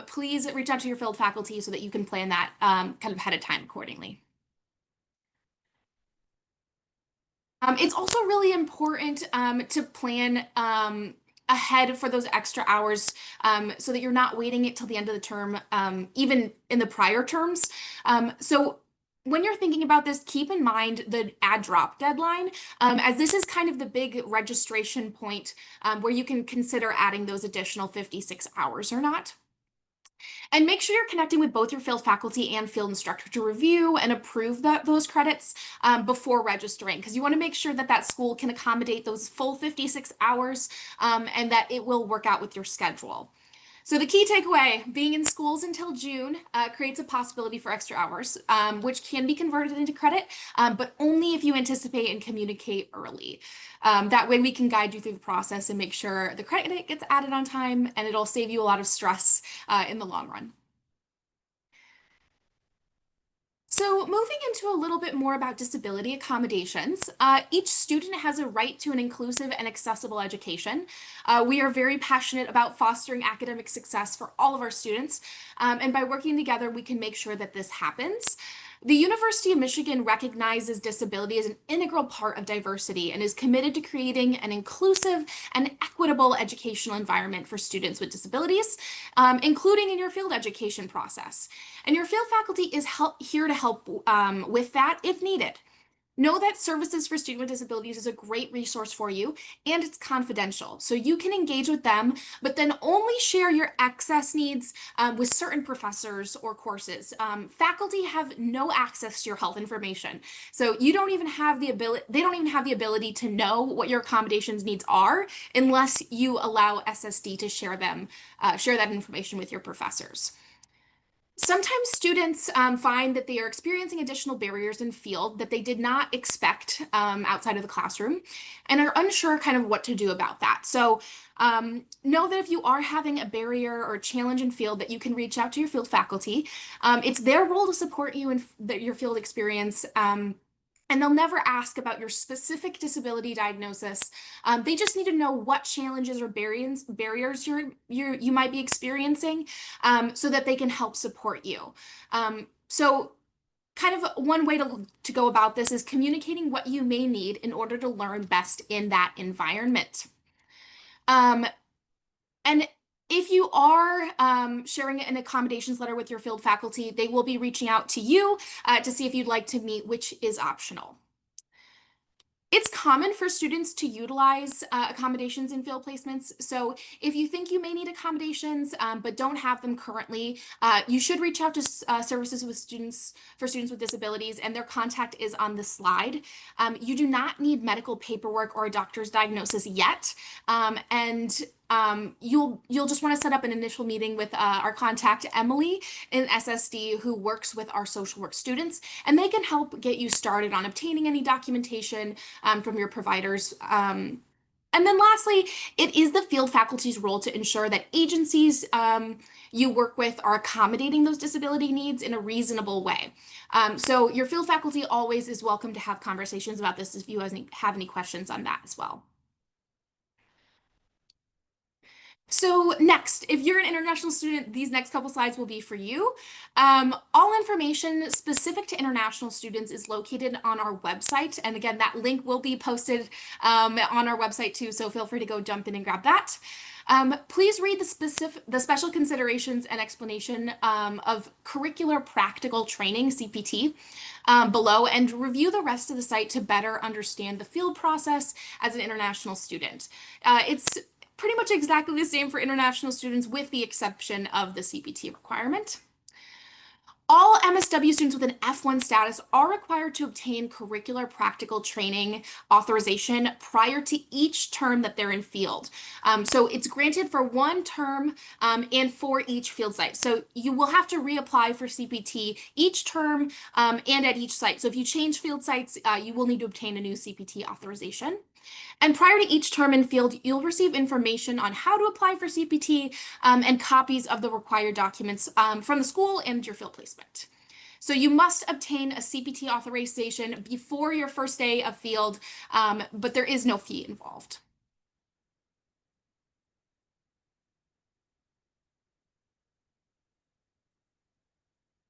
please reach out to your field faculty so that you can plan that kind of ahead of time accordingly. It's also really important to plan ahead for those extra hours so that you're not waiting it till the end of the term, even in the prior terms. So when you're thinking about this, keep in mind the add drop deadline, as this is kind of the big registration point where you can consider adding those additional 56 hours or not. And make sure you're connecting with both your field faculty and field instructor to review and approve those credits before registering, because you want to make sure that that school can accommodate those full 56 hours and that it will work out with your schedule. So the key takeaway, being in schools until June creates a possibility for extra hours, which can be converted into credit, but only if you anticipate and communicate early. That way we can guide you through the process and make sure the credit gets added on time, and it'll save you a lot of stress in the long run. So moving into a little bit more about disability accommodations, each student has a right to an inclusive and accessible education. We are very passionate about fostering academic success for all of our students, and by working together, we can make sure that this happens. The University of Michigan recognizes disability as an integral part of diversity and is committed to creating an inclusive and equitable educational environment for students with disabilities, including in your field education process. And your field faculty is here to help with that if needed. Know that Services for Students with Disabilities is a great resource for you, and it's confidential. So you can engage with them, but then only share your access needs with certain professors or courses. Faculty have no access to your health information. So you don't even have the ability, they don't even have the ability to know what your accommodations needs are unless you allow SSD to share that information with your professors. Sometimes students find that they are experiencing additional barriers in field that they did not expect outside of the classroom and are unsure kind of what to do about that. So know that if you are having a barrier or a challenge in field, that you can reach out to your field faculty. It's their role to support you in your field experience. And they'll never ask about your specific disability diagnosis. They just need to know what challenges or barriers you might be experiencing so that they can help support you. So kind of one way to go about this is communicating what you may need in order to learn best in that environment. And if you are sharing an accommodations letter with your field faculty, they will be reaching out to you to see if you'd like to meet, which is optional. It's common for students to utilize accommodations in field placements. So if you think you may need accommodations but don't have them currently, you should reach out to Services for Students with Disabilities, and their contact is on the slide. You do not need medical paperwork or a doctor's diagnosis yet, and you'll just want to set up an initial meeting with our contact Emily in SSD, who works with our social work students, and they can help get you started on obtaining any documentation from your providers. And then lastly, it is the field faculty's role to ensure that agencies you work with are accommodating those disability needs in a reasonable way. So your field faculty always is welcome to have conversations about this if you have any questions on that as well. So next, if you're an international student, these next couple slides will be for you. All information specific to international students is located on our website. And again, that link will be posted on our website too, so feel free to go jump in and grab that. Please read the special considerations and explanation of curricular practical training, CPT, below, and review the rest of the site to better understand the field process as an international student. It's pretty much exactly the same for international students with the exception of the CPT requirement. All MSW students with an F1 status are required to obtain curricular practical training authorization prior to each term that they're in field. So it's granted for one term and for each field site. So you will have to reapply for CPT each term and at each site. So if you change field sites, you will need to obtain a new CPT authorization. And prior to each term in field, you'll receive information on how to apply for CPT and copies of the required documents from the school and your field placement. So you must obtain a CPT authorization before your first day of field, but there is no fee involved.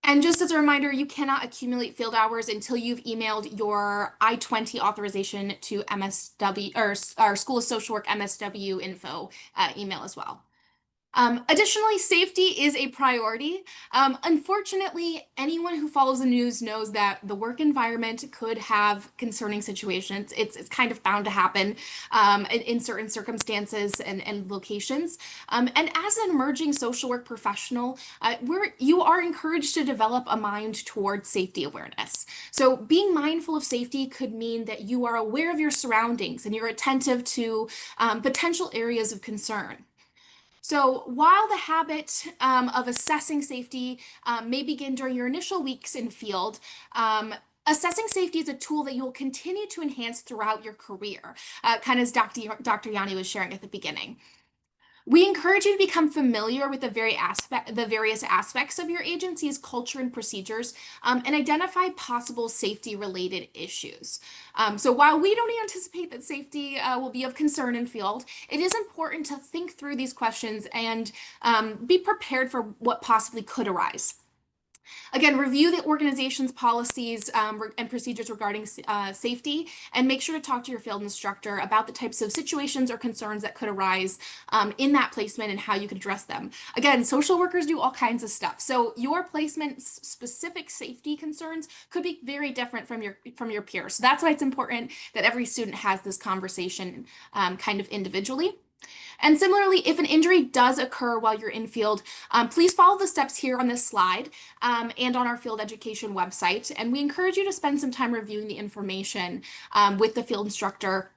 And just as a reminder, you cannot accumulate field hours until you've emailed your I-20 authorization to MSW or our School of Social Work MSW info email as well. Additionally, safety is a priority. Unfortunately, anyone who follows the news knows that the work environment could have concerning situations. It's kind of bound to happen in certain circumstances and locations. And as an emerging social work professional, you are encouraged to develop a mind toward safety awareness. So being mindful of safety could mean that you are aware of your surroundings and you're attentive to potential areas of concern. So while the habit of assessing safety may begin during your initial weeks in field, assessing safety is a tool that you'll continue to enhance throughout your career, kind of as Dr. Yanni was sharing at the beginning. We encourage you to become familiar with the various aspects of your agency's culture and procedures, and identify possible safety-related issues. So while we don't anticipate that safety will be of concern in field, it is important to think through these questions and be prepared for what possibly could arise. Again, review the organization's policies and procedures regarding safety, and make sure to talk to your field instructor about the types of situations or concerns that could arise in that placement and how you could address them. Again, social workers do all kinds of stuff. So your placement's specific safety concerns could be very different from your peers. So that's why it's important that every student has this conversation kind of individually. And similarly, if an injury does occur while you're in field, please follow the steps here on this slide and on our field education website. And we encourage you to spend some time reviewing the information with the field instructor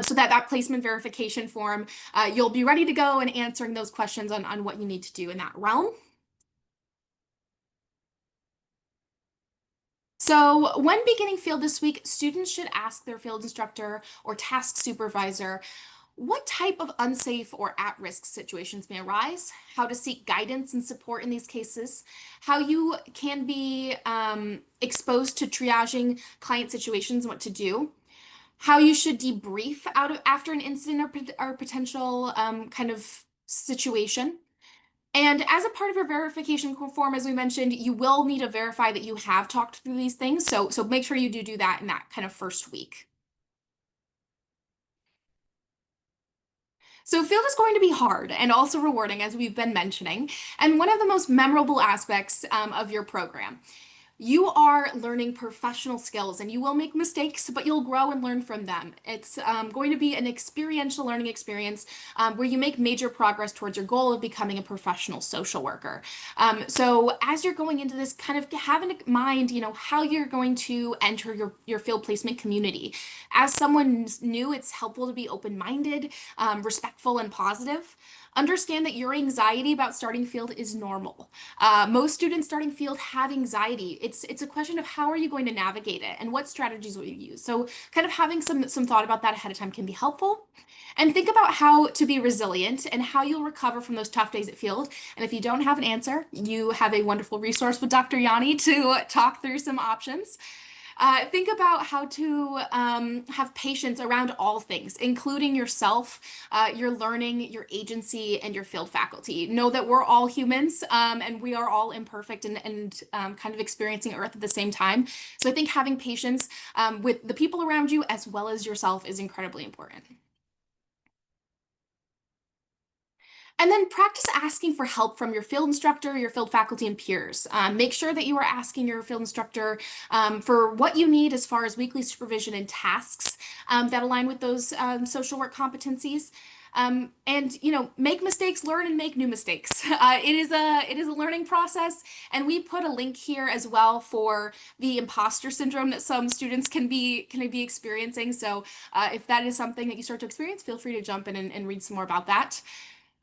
so that placement verification form, you'll be ready to go and answering those questions on what you need to do in that realm. So when beginning field this week, students should ask their field instructor or task supervisor what type of unsafe or at-risk situations may arise, how to seek guidance and support in these cases, how you can be exposed to triaging client situations and what to do, how you should debrief after an incident or potential kind of situation. And as a part of your verification form, as we mentioned, you will need to verify that you have talked through these things. So make sure you do that in that kind of first week. So field is going to be hard and also rewarding, as we've been mentioning, and one of the most memorable aspects of your program. You are learning professional skills and you will make mistakes, but you'll grow and learn from them. It's going to be an experiential learning experience where you make major progress towards your goal of becoming a professional social worker. So as you're going into this, kind of have in mind, how you're going to enter your field placement community. As someone new, it's helpful to be open-minded, respectful, and positive. Understand that your anxiety about starting field is normal. Most students starting field have anxiety. It's a question of how are you going to navigate it and what strategies will you use. So kind of having some thought about that ahead of time can be helpful. And think about how to be resilient and how you'll recover from those tough days at field. And if you don't have an answer, you have a wonderful resource with Dr. Yanni to talk through some options. Think about how to have patience around all things, including yourself, your learning, your agency, and your field faculty. Know that we're all humans and we are all imperfect and kind of experiencing Earth at the same time. So I think having patience with the people around you as well as yourself is incredibly important. And then practice asking for help from your field instructor, your field faculty, and peers. Make sure that you are asking your field instructor for what you need as far as weekly supervision and tasks that align with those social work competencies. And make mistakes, learn, and make new mistakes. It is a learning process, and we put a link here as well for the imposter syndrome that some students can be experiencing. So if that is something that you start to experience, feel free to jump in and read some more about that.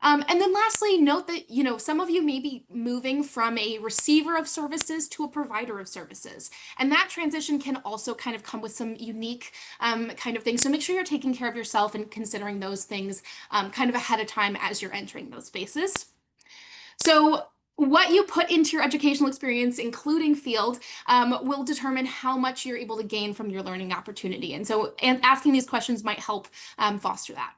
And then lastly, note that, some of you may be moving from a receiver of services to a provider of services. And that transition can also kind of come with some unique kind of things. So make sure you're taking care of yourself and considering those things kind of ahead of time as you're entering those spaces. So what you put into your educational experience, including field, will determine how much you're able to gain from your learning opportunity. And so asking these questions might help foster that.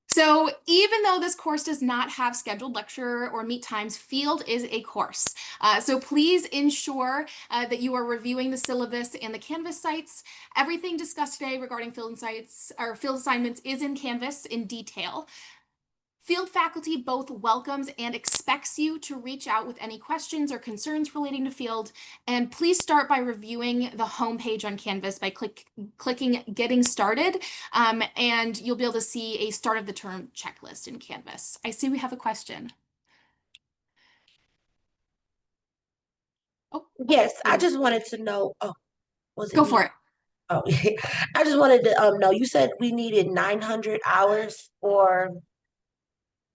So even though this course does not have scheduled lecture or meet times, field is a course. So please ensure that you are reviewing the syllabus and the Canvas sites. Everything discussed today regarding field insights or field assignments is in Canvas in detail. Field faculty both welcomes and expects you to reach out with any questions or concerns relating to field. And please start by reviewing the homepage on Canvas by clicking Getting Started, and you'll be able to see a start of the term checklist in Canvas. I see we have a question. Oh, Yes, I just wanted to know, was it go me? for it. Oh, I just wanted to know, you said we needed 900 hours for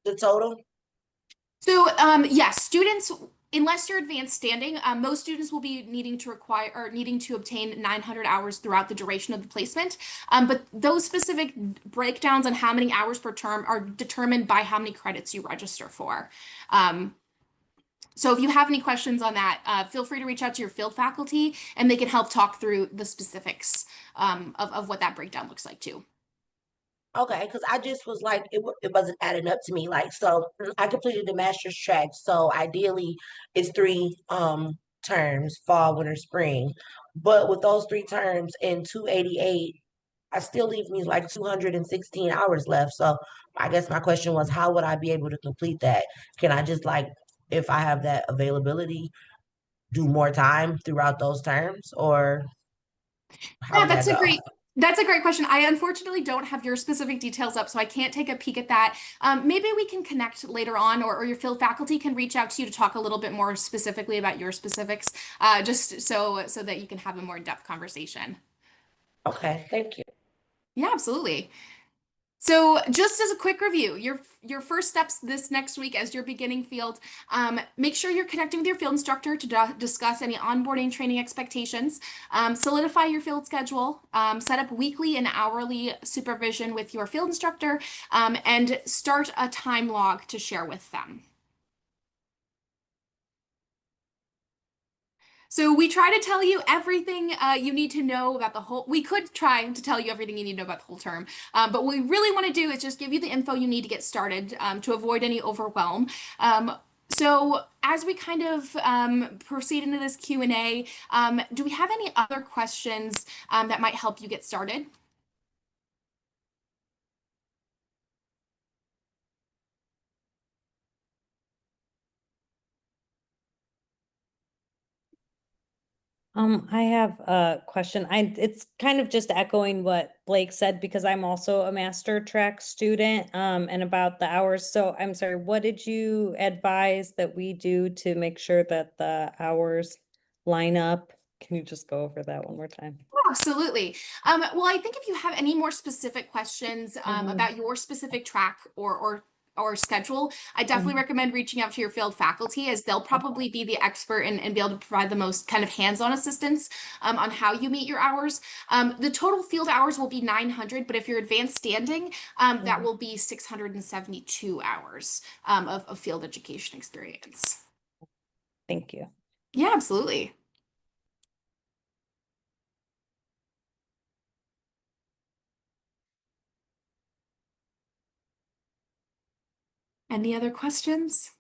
the total? So yes, students, unless you're advanced standing, most students will be needing to obtain 900 hours throughout the duration of the placement. But those specific breakdowns on how many hours per term are determined by how many credits you register for. So if you have any questions on that, feel free to reach out to your field faculty and they can help talk through the specifics of what that breakdown looks like too. Okay, because I just was like, it wasn't adding up to me. Like, so I completed the master's track. So ideally, it's three terms, fall, winter, spring. But with those three terms in 288, I still leave me like 216 hours left. So I guess my question was, how would I be able to complete that? Can I just like, if I have that availability, do more time throughout those terms, or how Yeah, would that go? that's a great question. I unfortunately don't have your specific details up, so I can't take a peek at that. Maybe we can connect later on, or your field faculty can reach out to you to talk a little bit more specifically about your specifics, just so that you can have a more in-depth conversation. Okay, thank you. Yeah, absolutely. So just as a quick review, your first steps this next week as you're beginning field, make sure you're connecting with your field instructor to discuss any onboarding training expectations, solidify your field schedule, set up weekly and hourly supervision with your field instructor, and start a time log to share with them. So we try to tell you everything you need to know about the whole, we could try to tell you everything you need to know about the whole term, but what we really want to do is just give you the info you need to get started to avoid any overwhelm. So as we kind of proceed into this Q&A, do we have any other questions that might help you get started? I have a question. It's kind of just echoing what Blake said because I'm also a master track student, and about the hours. So I'm sorry, what did you advise that we do to make sure that the hours line up? Can you just go over that one more time? Absolutely. Well, I think if you have any more specific questions about your specific track or schedule, I definitely recommend reaching out to your field faculty as they'll probably be the expert and be able to provide the most kind of hands-on assistance on how you meet your hours. The total field hours will be 900, but if you're advanced standing, that will be 672 hours of field education experience. Thank you. Yeah, absolutely. Any other questions?